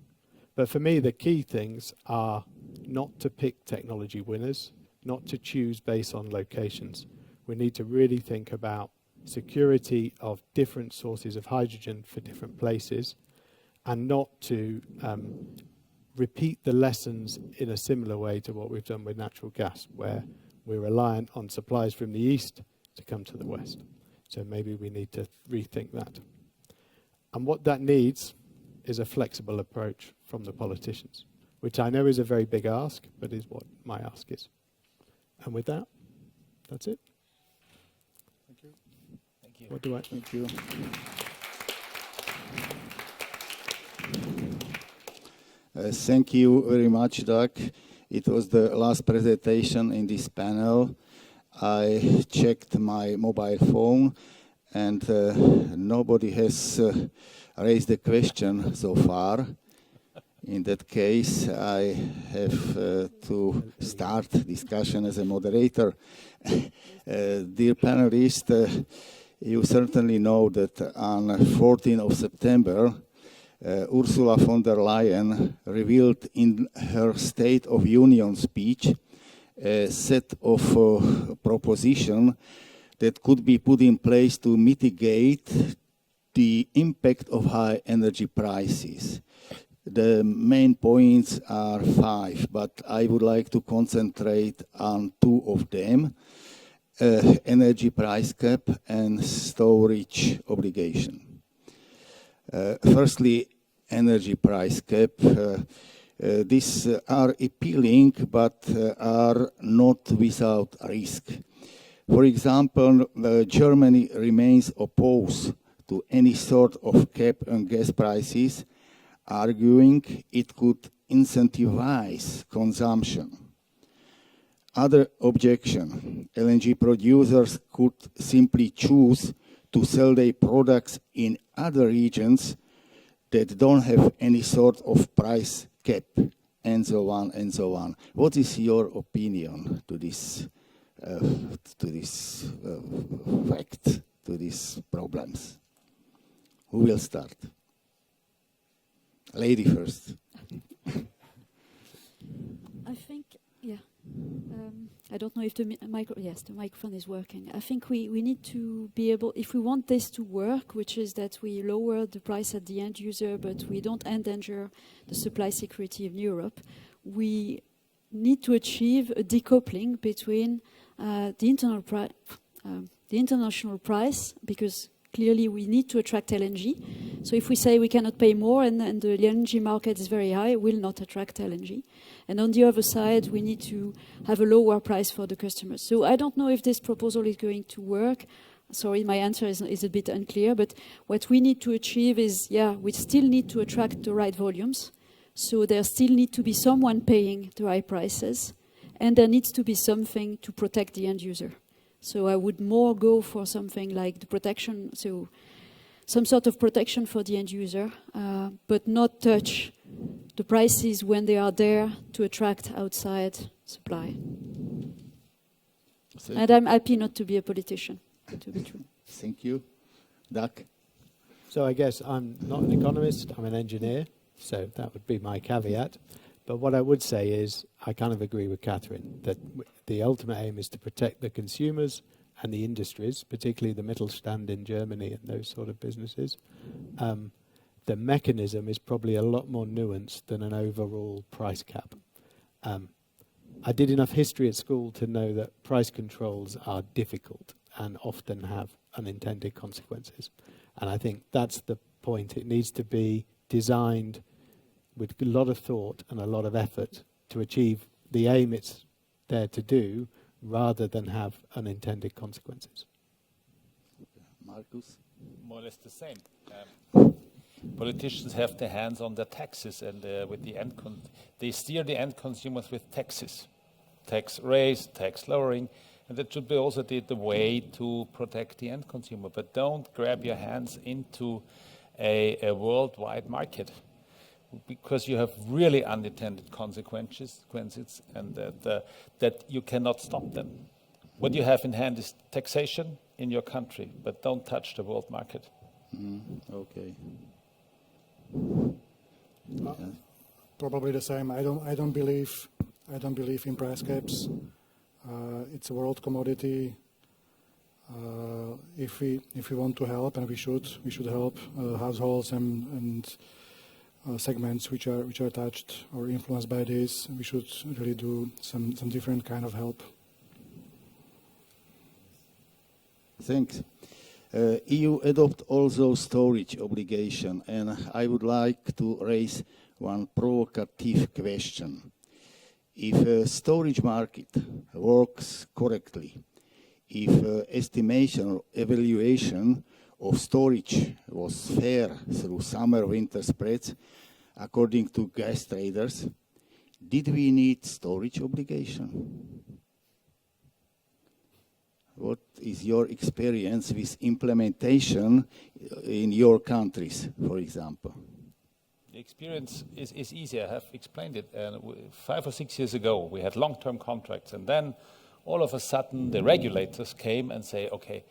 But for me, the key things are not to pick technology winners, not to choose based on locations. We need to really think about security of different sources of hydrogen for different places, and not to repeat the lessons in a similar way to what we've done with natural gas, where we're reliant on supplies from the east to come to the west. So maybe we need to rethink that. And what that needs is a flexible approach from the politicians, which I know is a very big ask, but is what my ask is. And with that, that's it. Thank you. Thank you. What do I? Thank you. Thank you very much, Doug. It was the last presentation in this panel. I checked my mobile phone, and nobody has raised a question so far. In that case, I have to start discussion as a moderator. Dear panelists, you certainly know that on 14th of September, Ursula von der Leyen revealed in her State of Union speech a set of proposition that could be put in place to mitigate the impact of high energy prices. The main points are 5, but I would like to concentrate on 2 of them, energy price cap and storage obligation. Firstly, energy price cap. These are appealing, but are not without risk. For example, Germany remains opposed to any sort of cap on gas prices, arguing it could incentivize consumption. Other objection, LNG producers could simply choose to sell their products in other regions that don't have any sort of price cap, and so on and so on. What is your opinion to this fact, to these problems? Who will start? Lady first. I think, yeah. I don't know if the microphone is working. I think we need to be able, if we want this to work, which is that we lower the price at the end user, but we don't endanger the supply security in Europe, we need to achieve a decoupling between the international price, because clearly we need to attract LNG. So if we say we cannot pay more and the LNG market is very high, we'll not attract LNG. And on the other side, we need to have a lower price for the customers. So I don't know if this proposal is going to work. Sorry, my answer is a bit unclear, but what we need to achieve is, we still need to attract the right volumes. So there still need to be someone paying the high prices, and there needs to be something to protect the end user. So I would more go for something like the protection, so some sort of protection for the end user, but not touch the prices when they are there to attract outside supply. And I'm happy not to be a politician, to be true. Thank you. Doug? So I guess I'm not an economist, I'm an engineer, so that would be my caveat. But what I would say is I kind of agree with Catherine that the ultimate aim is to protect the consumers and the industries, particularly the Mittelstand in Germany and those sort of businesses. The mechanism is probably a lot more nuanced than an overall price cap. I did enough history at school to know that price controls are difficult and often have unintended consequences. And I think that's the point. It needs to be designed with a lot of thought and a lot of effort to achieve the aim it's there to do, rather than have unintended consequences. Markus? More or less the same. Politicians have their hands on their taxes, and with the they steer the end consumers with taxes, tax raise, tax lowering, and that should be also the way to protect the end consumer. But don't grab your hands into a worldwide market, because you have really unintended consequences, and that you cannot stop them. What you have in hand is taxation in your country, but don't touch the world market. Okay. Probably the same. I don't believe in price caps. It's a world commodity. If we want to help, and we should help households and segments which are touched or influenced by this, we should really do some different kind of help. Thanks. EU adopt also storage obligation, and I would like to raise one provocative question. If a storage market works correctly, if estimation or evaluation of storage was fair through summer-winter spreads, according to gas traders, did we need storage obligation? What is your experience with implementation in your countries, for example? The experience is easy. I have explained it. 5 or 6 years ago, we had long-term contracts, and then all of a sudden the regulators came and say, okay,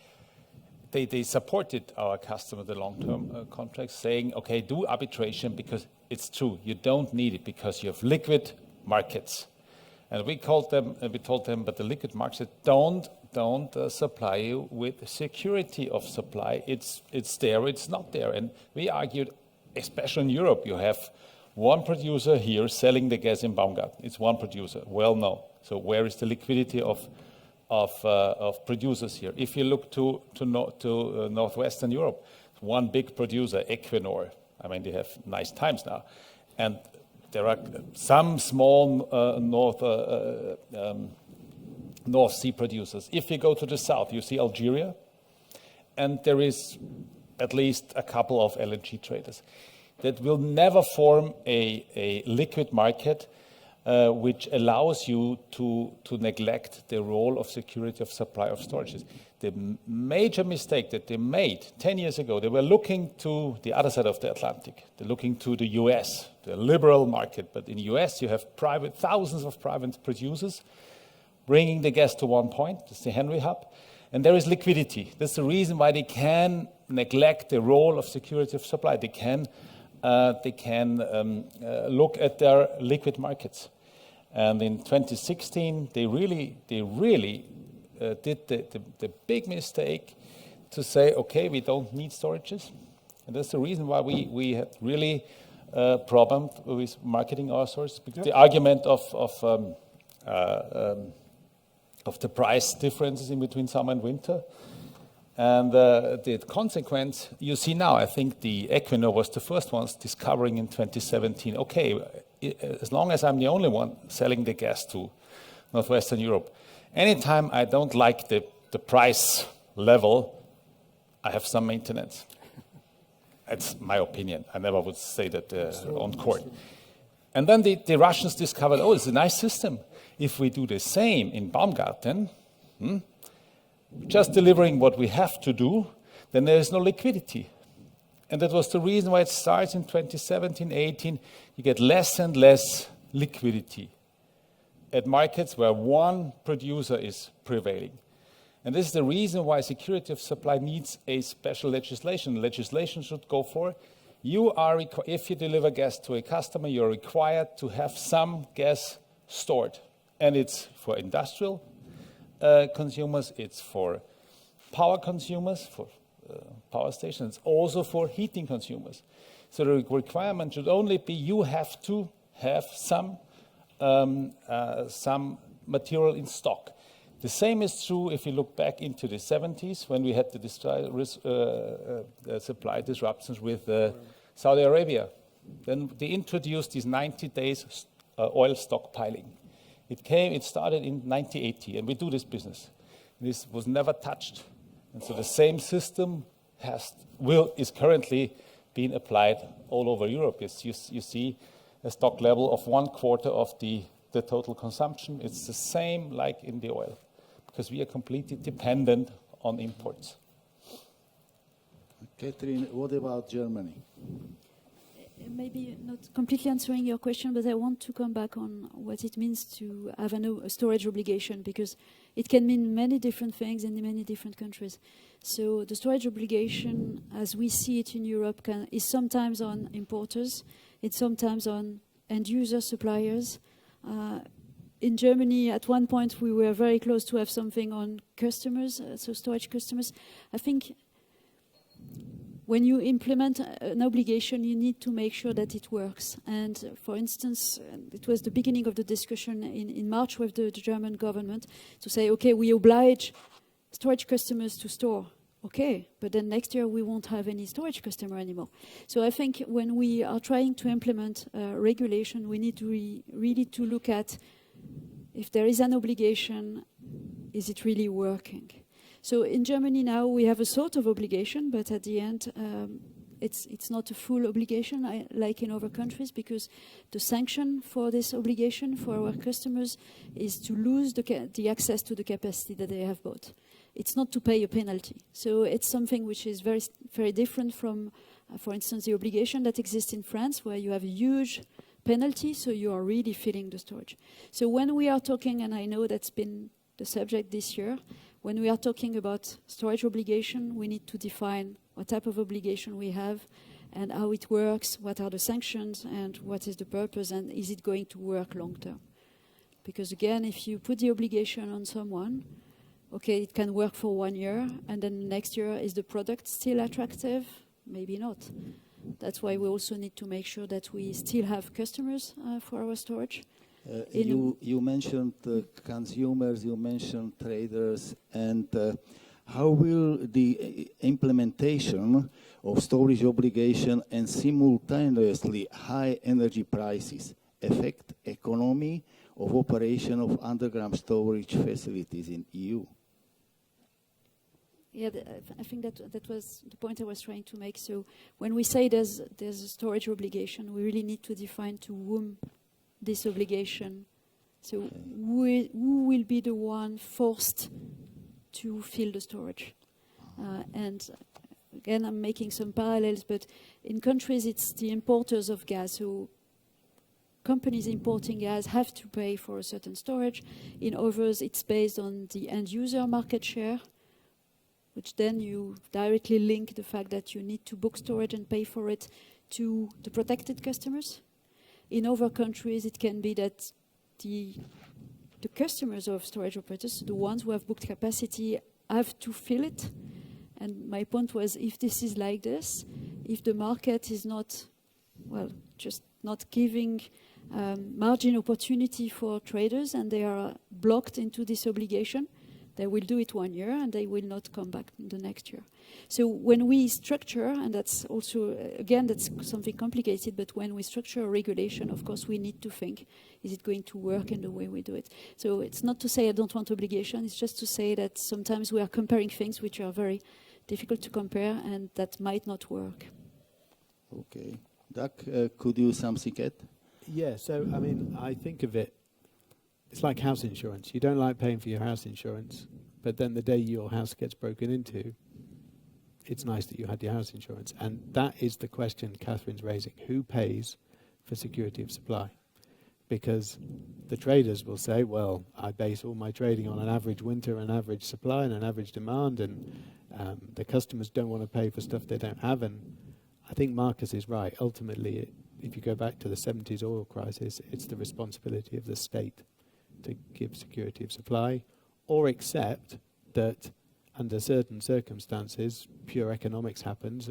they supported our customer, the long-term contracts, saying, okay, do arbitration because it's true. You don't need it because you have liquid markets. And we told them, but the liquid market don't supply you with security of supply. It's there, it's not there. And we argued, especially in Europe, you have one producer here selling the gas in Baumgarten. It's one producer, well known. So where is the liquidity of producers here? If you look to northwestern Europe, one big producer, Equinor. I mean, they have nice times now, and there are some small North Sea producers. If you go to the south, you see Algeria, and there is at least a couple of LNG traders that will never form a liquid market which allows you to neglect the role of security of supply of storages. The major mistake that they made 10 years ago, they were looking to the other side of the Atlantic. They're looking to the US, the liberal market. But in the US, you have thousands of private producers bringing the gas to one point. That's the Henry Hub. And there is liquidity. That's the reason why they can neglect the role of security of supply. They can look at their liquid markets. And in 2016, they really did the big mistake to say, okay, we don't need storages. And that's the reason why we had really problem with marketing our sources. Because the argument of the price differences in between summer and winter. And the consequence, you see now, I think the Equinor was the first ones discovering in 2017, okay, as long as I'm the only one selling the gas to Northwestern Europe, anytime I don't like the price level, I have some maintenance. That's my opinion. I never would say that on court. And then the Russians discovered, oh, it's a nice system. If we do the same in Baumgarten, just delivering what we have to do, then there is no liquidity. And that was the reason why it starts in 2017, 18, you get less and less liquidity at markets where one producer is prevailing. And this is the reason why security of supply needs a special legislation. Legislation should go for, if you deliver gas to a customer, you're required to have some gas stored. And it's for industrial consumers, it's for power consumers, for power stations, also for heating consumers. So the requirement should only be you have to have some material in stock. The same is true if you look back into the 70s when we had the supply disruptions with Saudi Arabia. Then they introduced these 90 days oil stockpiling. It started in 1980, and we do this business. This was never touched. And so the same system is currently being applied all over Europe. You see a stock level of 1/4 of the total consumption. It's the same like in the oil, because we are completely dependent on imports. Catherine, what about Germany? Maybe not completely answering your question, but I want to come back on what it means to have a storage obligation, because it can mean many different things in many different countries. So the storage obligation, as we see it in Europe, is sometimes on importers, it's sometimes on end-user suppliers. In Germany, at one point, we were very close to have something on customers, so storage customers. I think when you implement an obligation, you need to make sure that it works. And for instance, it was the beginning of the discussion in March with the German government to say, okay, we oblige storage customers to store. Okay, but then next year we won't have any storage customer anymore. So I think when we are trying to implement regulation, we need to really to look at if there is an obligation, is it really working? So in Germany now we have a sort of obligation, but at the end it's not a full obligation like in other countries, because the sanction for this obligation for our customers is to lose the access to the capacity that they have bought. It's not to pay a penalty. So it's something which is very, very different from, for instance, the obligation that exists in France, where you have a huge penalty, so you are really filling the storage. So when we are talking, and I know that's been the subject this year, when we are talking about storage obligation, we need to define what type of obligation we have and how it works, what are the sanctions, and what is the purpose, and is it going to work long term. Because again, if you put the obligation on someone, okay, it can work for 1 year, and then next year, is the product still attractive? Maybe not. That's why we also need to make sure that we still have customers for our storage. You mentioned consumers, you mentioned traders, and how will the implementation of storage obligation and simultaneously high energy prices affect economy of operation of underground storage facilities in EU? Yeah, I think that was the point I was trying to make. So when we say there's a storage obligation, we really need to define to whom this obligation. So who will be the one forced to fill the storage? And again, I'm making some parallels, but in countries it's the importers of gas. So companies importing gas have to pay for a certain storage. In others, it's based on the end user market share, which then you directly link the fact that you need to book storage and pay for it to the protected customers. In other countries, it can be that the customers of storage operators, the ones who have booked capacity, have to fill it. And my point was, if this is like this, if the market is not, well, just not giving margin opportunity for traders and they are blocked into this obligation, they will do it 1 year and they will not come back the next year. So when we structure, and that's also, again, that's something complicated, but when we structure a regulation, of course, we need to think, is it going to work in the way we do it? So it's not to say I don't want obligation, it's just to say that sometimes we are comparing things which are very difficult to compare and that might not work. Okay. Doug, could you something add? Yeah, so I mean, I think of it, it's like house insurance. You don't like paying for your house insurance, but then the day your house gets broken into, it's nice that you had your house insurance. And that is the question Catherine's raising. Who pays for security of supply? Because the traders will say, well, I base all my trading on an average winter, an average supply, and an average demand, and the customers don't want to pay for stuff they don't have. And I think Markus is right. Ultimately, if you go back to the 70s oil crisis, it's the responsibility of the state to give security of supply, or accept that under certain circumstances, pure economics happens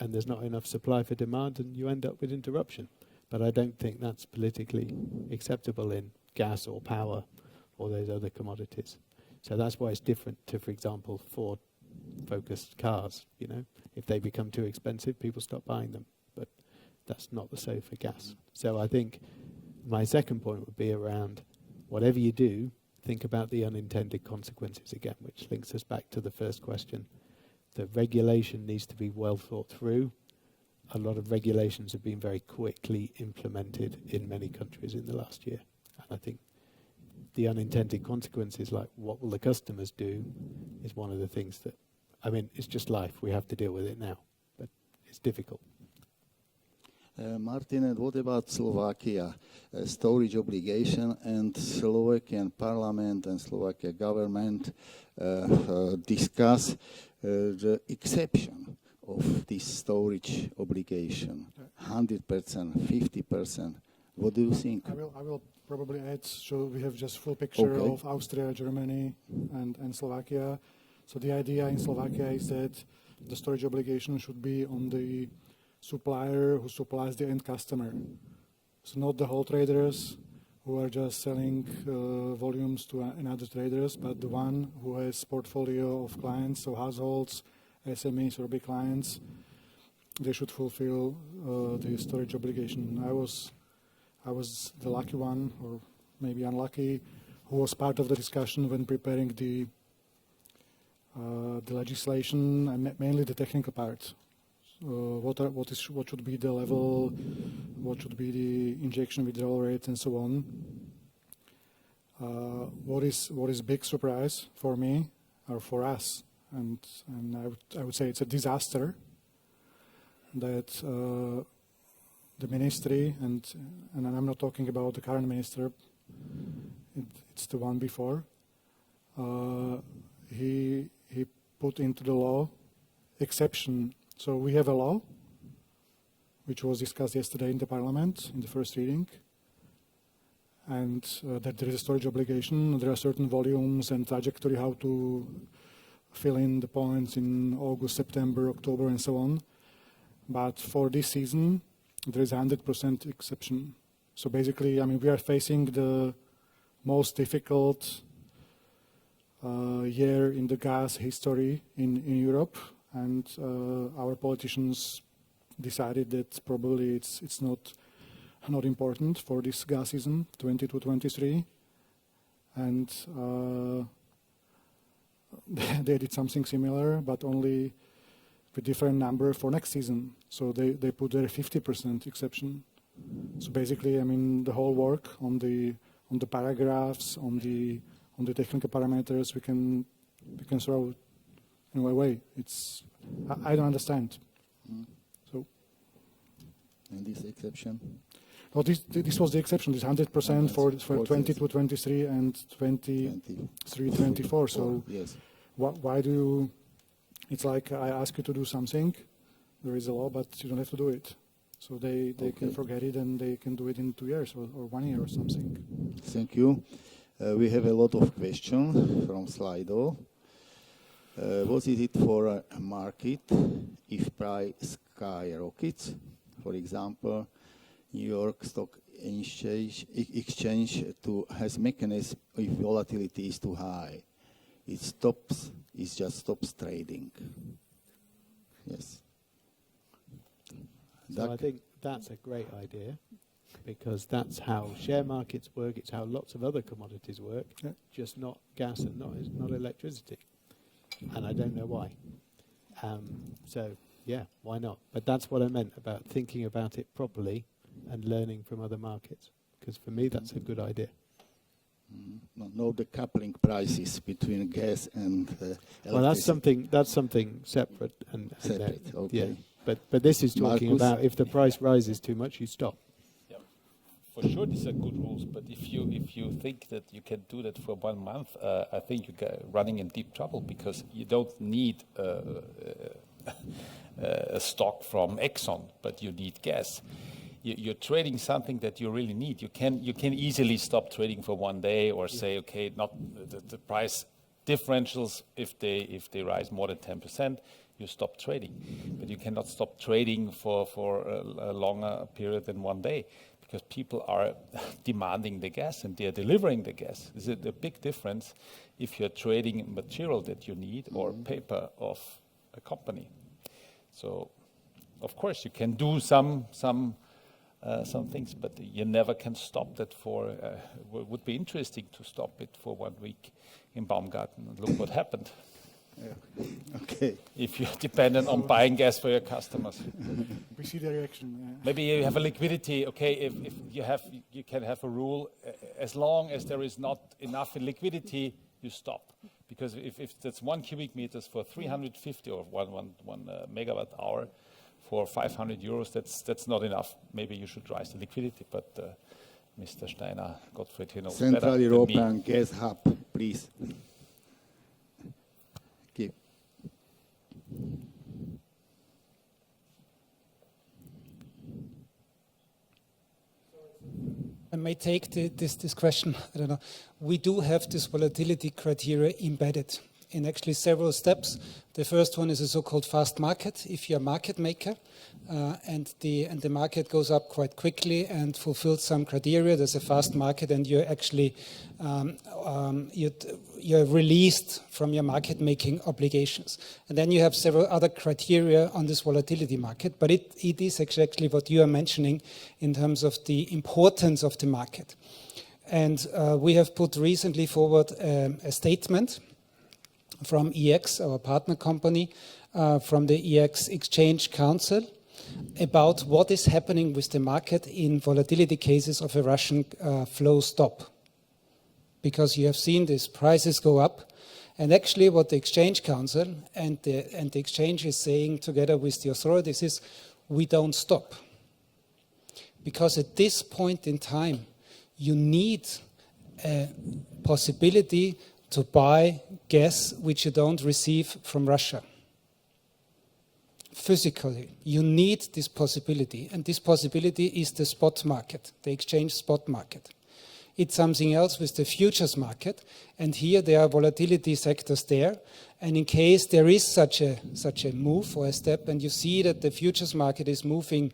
and there's not enough supply for demand and you end up with interruption. But I don't think that's politically acceptable in gas or power or those other commodities. So that's why it's different to, for example, Ford-focused cars. You know, if they become too expensive, people stop buying them. But that's not the same for gas. So I think my second point would be around whatever you do, think about the unintended consequences again, which links us back to the first question. The regulation needs to be well thought through. A lot of regulations have been very quickly implemented in many countries in the last year. And I think the unintended consequences, like what will the customers do, is one of the things that, I mean, it's just life. We have to deal with it now, but it's difficult. Martin, and what about Slovakia? Storage obligation, and Slovakian parliament and Slovakia government discuss the exception of this storage obligation. 100%, 50%. What do you think? I will probably add, so we have just full picture of Austria, Germany, and Slovakia. So the idea in Slovakia is that the storage obligation should be on the supplier who supplies the end customer. So not the whole traders who are just selling volumes to another traders, but the one who has portfolio of clients, so households, SMEs or big clients, they should fulfill the storage obligation. I was the lucky one, or maybe unlucky, who was part of the discussion when preparing the legislation, and mainly the technical part. What should be the level, what should be the injection withdrawal rate, and so on. What is big surprise for me or for us, and I would say it's a disaster that the ministry, and I'm not talking about the current minister, it's the one before, he put into the law exception. So we have a law, which was discussed yesterday in the Parliament in the first reading, and that there is a storage obligation. There are certain volumes and trajectory how to fill in the points in August, September, October, and so on. But for this season, there is 100% exception. So basically, I mean, we are facing the most difficult year in the gas history in Europe, and our politicians decided that probably it's not important for this gas season, 22-23, and they did something similar, but only with different number for next season. So they put their 50% exception. So basically, I mean, the whole work on the paragraphs, on the technical parameters, we can throw away. I don't understand. So. And this exception? Well, this was the exception. This 100% for 22-23 and 23-24. So yes. Why do you? It's like I ask you to do something. There is a law, but you don't have to do it. So they can forget it and they can do it in 2 years or 1 year or something. Thank you. We have a lot of questions from Slido. What is it for a market if price skyrockets? For example, New York Stock Exchange has mechanism if volatility is too high. It just stops trading. Yes. So I think that's a great idea, because that's how share markets work. It's how lots of other commodities work, just not gas and not electricity. And I don't know why. So, yeah, why not? But that's what I meant about thinking about it properly and learning from other markets, because for me that's a good idea. No, the coupling prices between gas and electricity. Well, that's something separate. Separate, okay. Yeah. But this is talking Markus? about if the price rises too much, you stop. Yeah, for sure these are good rules. But if you think that you can do that for 1 month, I think you're running in deep trouble, because you don't need a stock from Exxon, but you need gas. You're trading something that you really need. You can easily stop trading for 1 day, or say, okay, not the price differentials, if they rise more than 10%. You stop trading, but you cannot stop trading for a longer period than 1 day, because people are demanding the gas and they are delivering the gas. There's a big difference if you're trading material that you need or paper of a company. So, of course, you can do some things, but you never can stop that for. Would be interesting to stop it for 1 week in Baumgarten and look what happened. Yeah. Okay. If you're dependent on buying gas for your customers. We see the reaction. Yeah. Maybe you have a liquidity. Okay, if you can have a rule, as long as there is not enough in liquidity, you stop. Because if that's 1 cubic meters for 350 or one megawatt hour for 500 euros, that's not enough. Maybe you should rise the liquidity. But Mr. Steiner, Gottfried, he knows Central better European Gas Hub, please. Okay. I may take this question. I don't know. We do have this volatility criteria embedded in actually several steps. The first one is a so-called fast market. If you're a market maker and the market goes up quite quickly and fulfills some criteria, there's a fast market, and you're actually you're released from your market making obligations. And then you have several other criteria on this volatility market, but it is actually what you are mentioning in terms of the importance of the market. And we have put recently forward a statement from EX, our partner company, from the EX Exchange Council, about what is happening with the market in volatility cases of a Russian flow stop. Because you have seen these prices go up, and actually what the Exchange Council and the exchange is saying together with the authorities is, we don't stop. Because at this point in time, you need a possibility to buy gas which you don't receive from Russia. Physically, you need this possibility, and this possibility is the spot market, the exchange spot market. It's something else with the futures market, and here there are volatility sectors there. And in case there is such a move or a step, and you see that the futures market is moving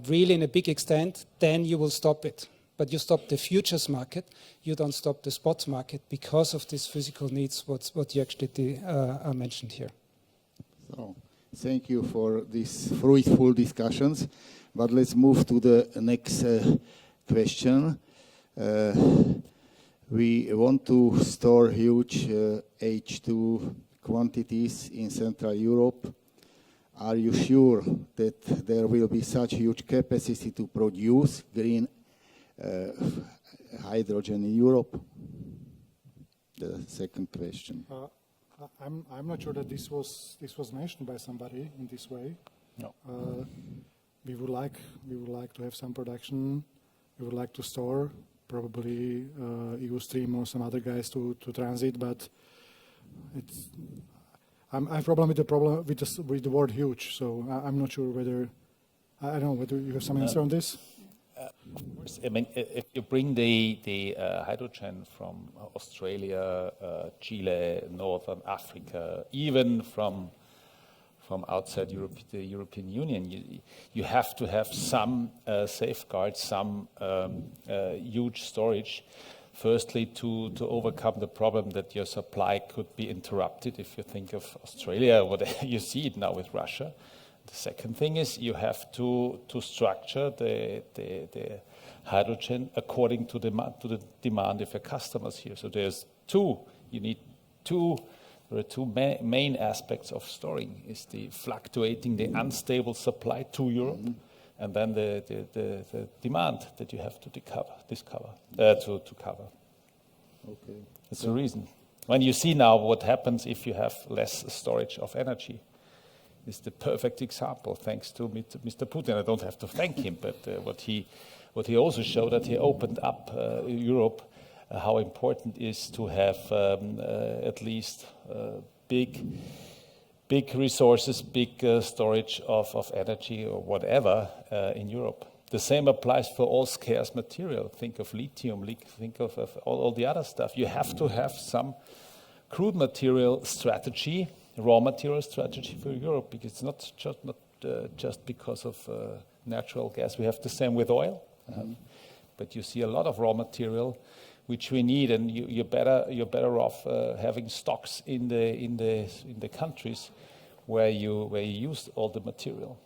really in a big extent, then you will stop it. But you stop the futures market, you don't stop the spots market because of these physical needs, what you actually mentioned here. So, thank you for these fruitful discussions. But let's move to the next question. We want to store huge H2 quantities in Central Europe. Are you sure that there will be such huge capacity to produce green hydrogen in Europe? The second question. I'm not sure that this was mentioned by somebody in this way. No. We would like to have some production. We would like to store, probably EU Stream or some other guys to transit, but I have a problem with the word huge. So I'm not sure whether I don't know whether you have some answer on this. Of course, I mean, if you bring the hydrogen from Australia, Chile, Northern Africa, even from outside Europe, the European Union, you have to have some safeguards, some huge storage. Firstly, to overcome the problem that your supply could be interrupted. If you think of Australia, you see it now with Russia. The second thing is you have to structure the hydrogen according to the demand of your customers here. So there's two. There are two main aspects of storing: is the fluctuating, the unstable supply to Europe, and then the demand that you have to cover. Okay. That's the reason. When you see now what happens if you have less storage of energy, is the perfect example. Thanks to Mr. Putin, I don't have to thank him, but what he also showed, that he opened up Europe. How important it is to have at least big resources, big storage of energy or whatever in Europe. The same applies for all scarce material. Think of lithium, think of all the other stuff. You have to have some crude material strategy, raw material strategy for Europe, because it's not just because of natural gas. We have the same with oil, but you see a lot of raw material which we need, and you're better off having stocks in the countries where you use all the material.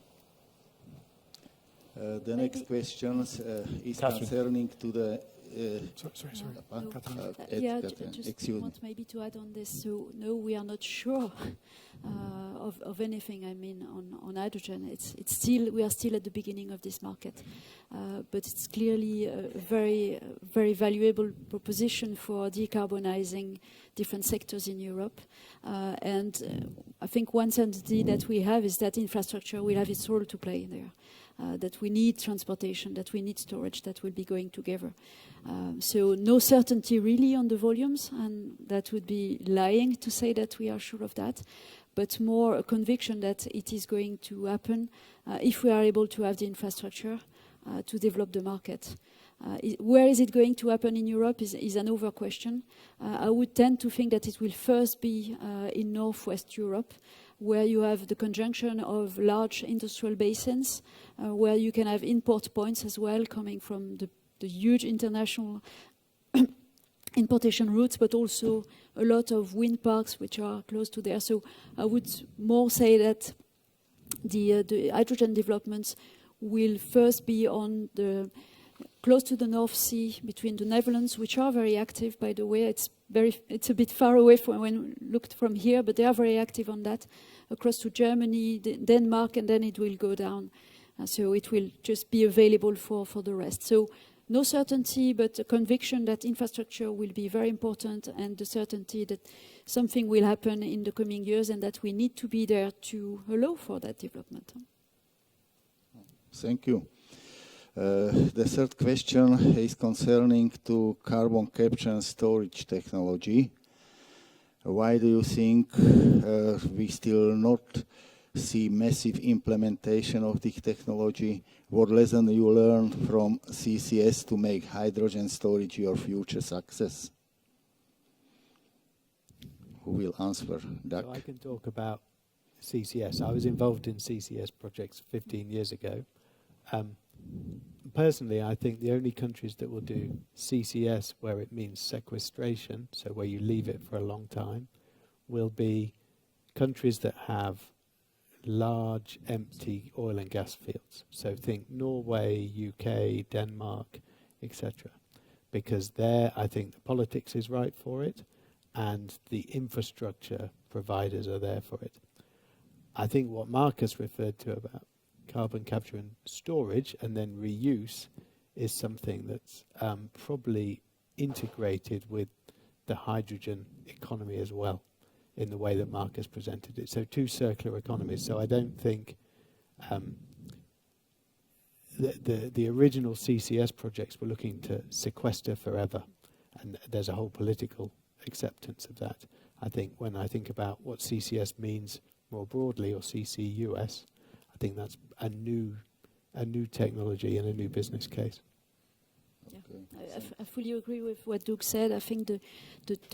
The next question is concerning to the. Just want maybe to add on this. So no, we are not sure of anything. I mean, on hydrogen, we are still at the beginning of this market, but it's clearly a very valuable proposition for decarbonizing different sectors in Europe. And I think one certainty that we have is that infrastructure will have its role to play there. That we need transportation, that we need storage, that will be going together. So no certainty really on the volumes, and that would be lying to say that we are sure of that, but more a conviction that it is going to happen if we are able to have the infrastructure to develop the market. Where is it going to happen in Europe is another question. I would tend to think that it will first be in Northwest Europe, where you have the conjunction of large industrial basins, where you can have import points as well coming from the huge international importation routes, but also a lot of wind parks which are close to there. So I would more say that the hydrogen developments will first be on close to the North Sea, between the Netherlands, which are very active, by the way. It's a bit far away from when looked from here, but they are very active on that. Across to Germany, Denmark, and then it will go down. So it will just be available for the rest. So no certainty, but a conviction that infrastructure will be very important, and the certainty that something will happen in the coming years, and that we need to be there to allow for that development. Thank you. The third question is concerning to carbon capture and storage technology. Why do you think we still not see massive implementation of this technology? What lesson you learned from CCS to make hydrogen storage your future success? Who will answer that? So I can talk about CCS. I was involved in CCS projects 15 years ago. Personally, I think the only countries that will do CCS where it means sequestration, so where you leave it for a long time, will be countries that have large empty oil and gas fields. So think Norway, UK, Denmark, etc. Because there I think the politics is right for it and the infrastructure providers are there for it. I think what Markus referred to about carbon capture and storage and then reuse is something that's probably integrated with the hydrogen economy as well in the way that Markus presented it. So two circular economies. So I don't think the original CCS projects were looking to sequester forever, and there's a whole political acceptance of that. I think when I think about what CCS means more broadly, or CCUS, I think that's a new technology and a new business case. Yeah. I fully agree with what Doug said. I think the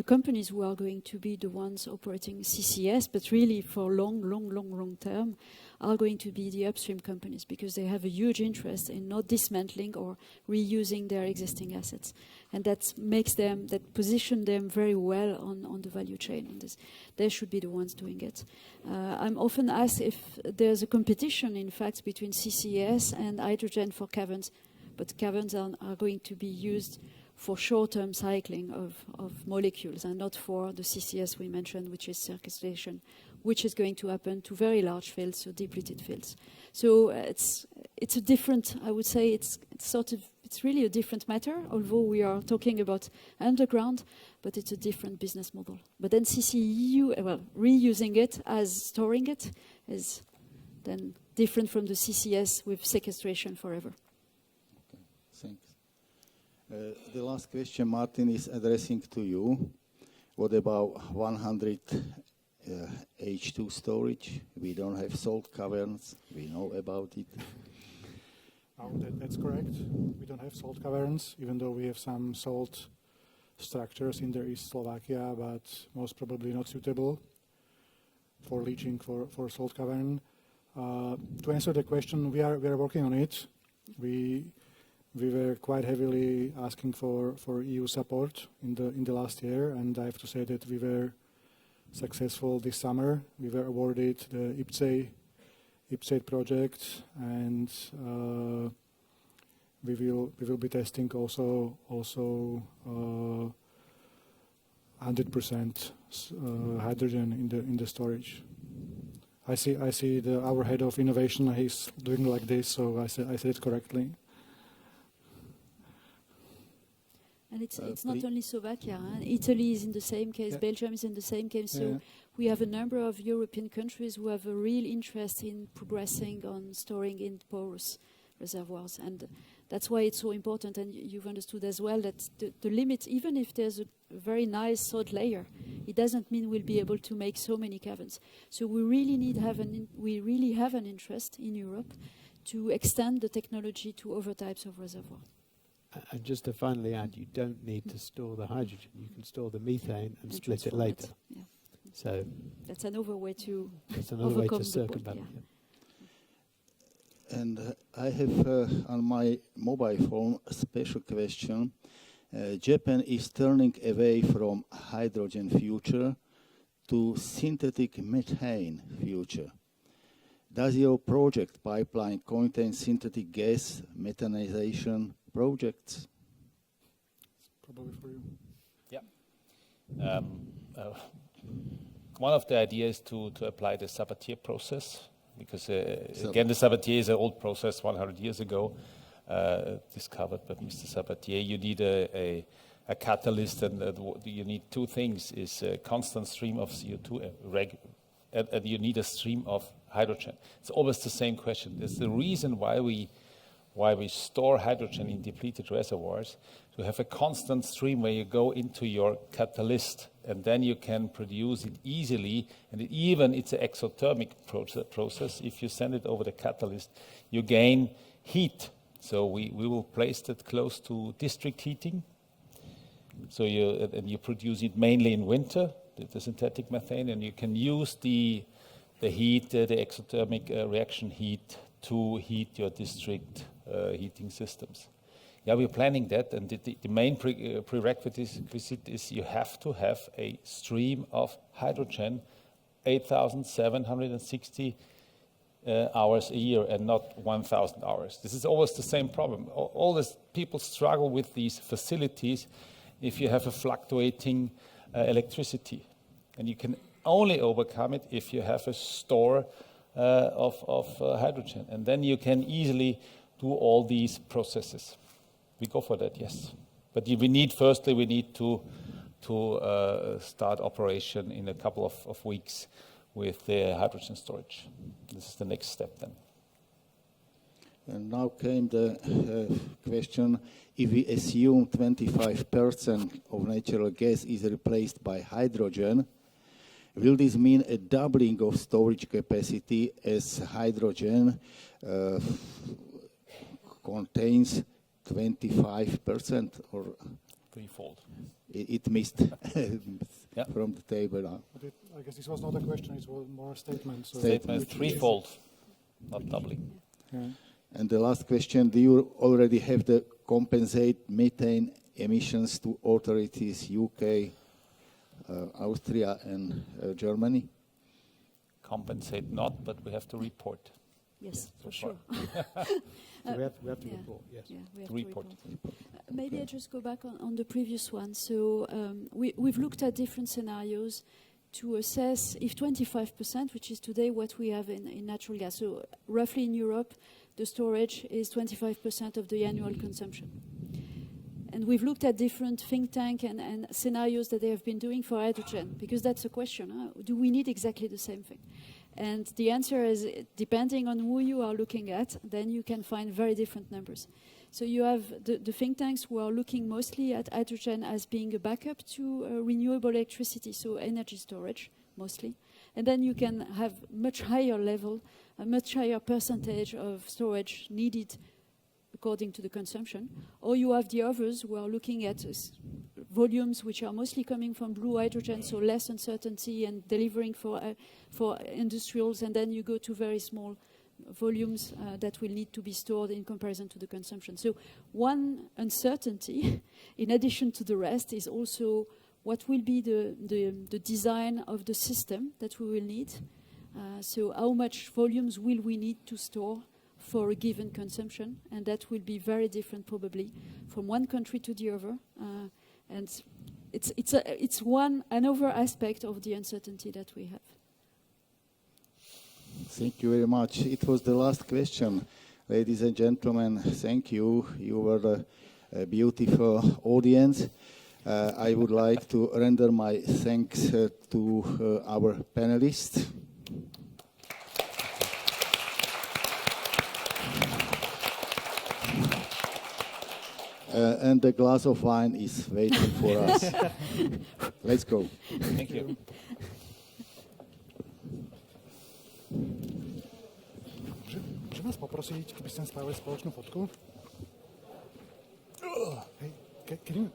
companies who are going to be the ones operating CCS, but really for long term, are going to be the upstream companies because they have a huge interest in not dismantling or reusing their existing assets. And that makes them, that position them very well on the value chain on this. They should be the ones doing it. I'm often asked if there's a competition, in fact, between CCS and hydrogen for caverns. But caverns are going to be used for short-term cycling of molecules and not for the CCS we mentioned, which is sequestration, which is going to happen to very large fields, so depleted fields. So it's a different, I would say, it's really a different matter, although we are talking about underground, but it's a different business model. But then reusing it as storing it is then different from the CCS with sequestration forever. Thanks. The last question, Martin, is addressing to you. What about 100 H2 storage? We don't have salt caverns. We know about it. That's correct. We don't have salt caverns, even though we have some salt structures in the East Slovakia, but most probably not suitable for leaching for salt cavern. To answer the question, we are working on it. We were quite heavily asking for EU support in the last year, and I have to say that we were successful this summer. We were awarded the IPCEI project, and we will be testing also 100% hydrogen in the storage. I see our head of innovation. He's doing like this, so I said it correctly. And it's not only Slovakia. Italy is in the same case. Yeah. Belgium is in the same case. So we have a number of European countries who have a real interest in progressing on storing in porous reservoirs. And that's why it's so important. And you've understood as well that the limit, even if there's a very nice salt layer, it doesn't mean we'll be able to make so many caverns. So we really have an interest in Europe to extend the technology to other types of reservoirs. And just to finally add, you don't need to store the hydrogen. You can store the methane and split it later. Yeah. So that's another way to circumvent. Yeah. And I have on my mobile phone a special question. Japan is turning away from hydrogen future to synthetic methane future. Does your project pipeline contain synthetic gas methanization projects? Probably for you. Yeah. One of the ideas to apply the Sabatier process, because again, the Sabatier is an old process 100 years ago, discovered by Mr. Sabatier. You need a catalyst, and you need two things: is a constant stream of CO2 and you need a stream of hydrogen. It's always the same question. There's the reason why we store hydrogen in depleted reservoirs, to have a constant stream where you go into your catalyst and then you can produce it easily, and it's an exothermic process. If you send it over the catalyst, you gain heat. So we will place that close to district heating. So you produce it mainly in winter, the synthetic methane, and you can use the heat, the exothermic reaction heat, to heat your district heating systems. Yeah, we're planning that, and the main prerequisite is you have to have a stream of hydrogen, 8,760 hours a year, and not 1,000 hours. This is always the same problem. All these people struggle with these facilities if you have a fluctuating electricity, and you can only overcome it if you have a store of hydrogen, and then you can easily do all these processes. We go for that, yes. But we need to start operation in a couple of weeks with the hydrogen storage. This is the next step then. And now came the question, if we assume 25% of natural gas is replaced by hydrogen, will this mean a doubling of storage capacity as hydrogen contains 25% or threefold? It missed from the table. I guess this was not a question, it was more a statement. So Statement threefold, not doubling. Yeah. And the last question, do you already have to compensate methane emissions to authorities, UK, Austria and Germany? Compensate not, but we have to report. Yes, So for sure. So we have to Yeah. report, yes. Yeah, we have To to report. Maybe I just go back on the previous one. So we've looked at different scenarios to assess if 25%, which is today what we have in natural gas, so roughly in Europe, the storage is 25% of the annual consumption. And we've looked at different think tank and scenarios that they have been doing for hydrogen, because that's a question. Do we need exactly the same thing? And the answer is, depending on who you are looking at, then you can find very different numbers. So you have the think tanks who are looking mostly at hydrogen as being a backup to renewable electricity, so energy storage mostly. And then you can have much higher level, a much higher percentage of storage needed according to the consumption. Or you have the others who are looking at volumes which are mostly coming from blue hydrogen, so less uncertainty and delivering for industrials, and then you go to very small volumes that will need to be stored in comparison to the consumption. So one uncertainty, in addition to the rest, is also what will be the design of the system that we will need. So how much volumes will we need to store for a given consumption, and that will be very different probably from one country to the other. And it's another aspect of the uncertainty that we have. Thank you very much. It was the last question. Ladies and gentlemen, thank you. You were a beautiful audience. I would like to render my thanks to our panelists. And the glass of wine is waiting for us. Let's go. Thank you. Môžem vás poprosiť, keby ste spravili spoločnú fotku? Hey, can you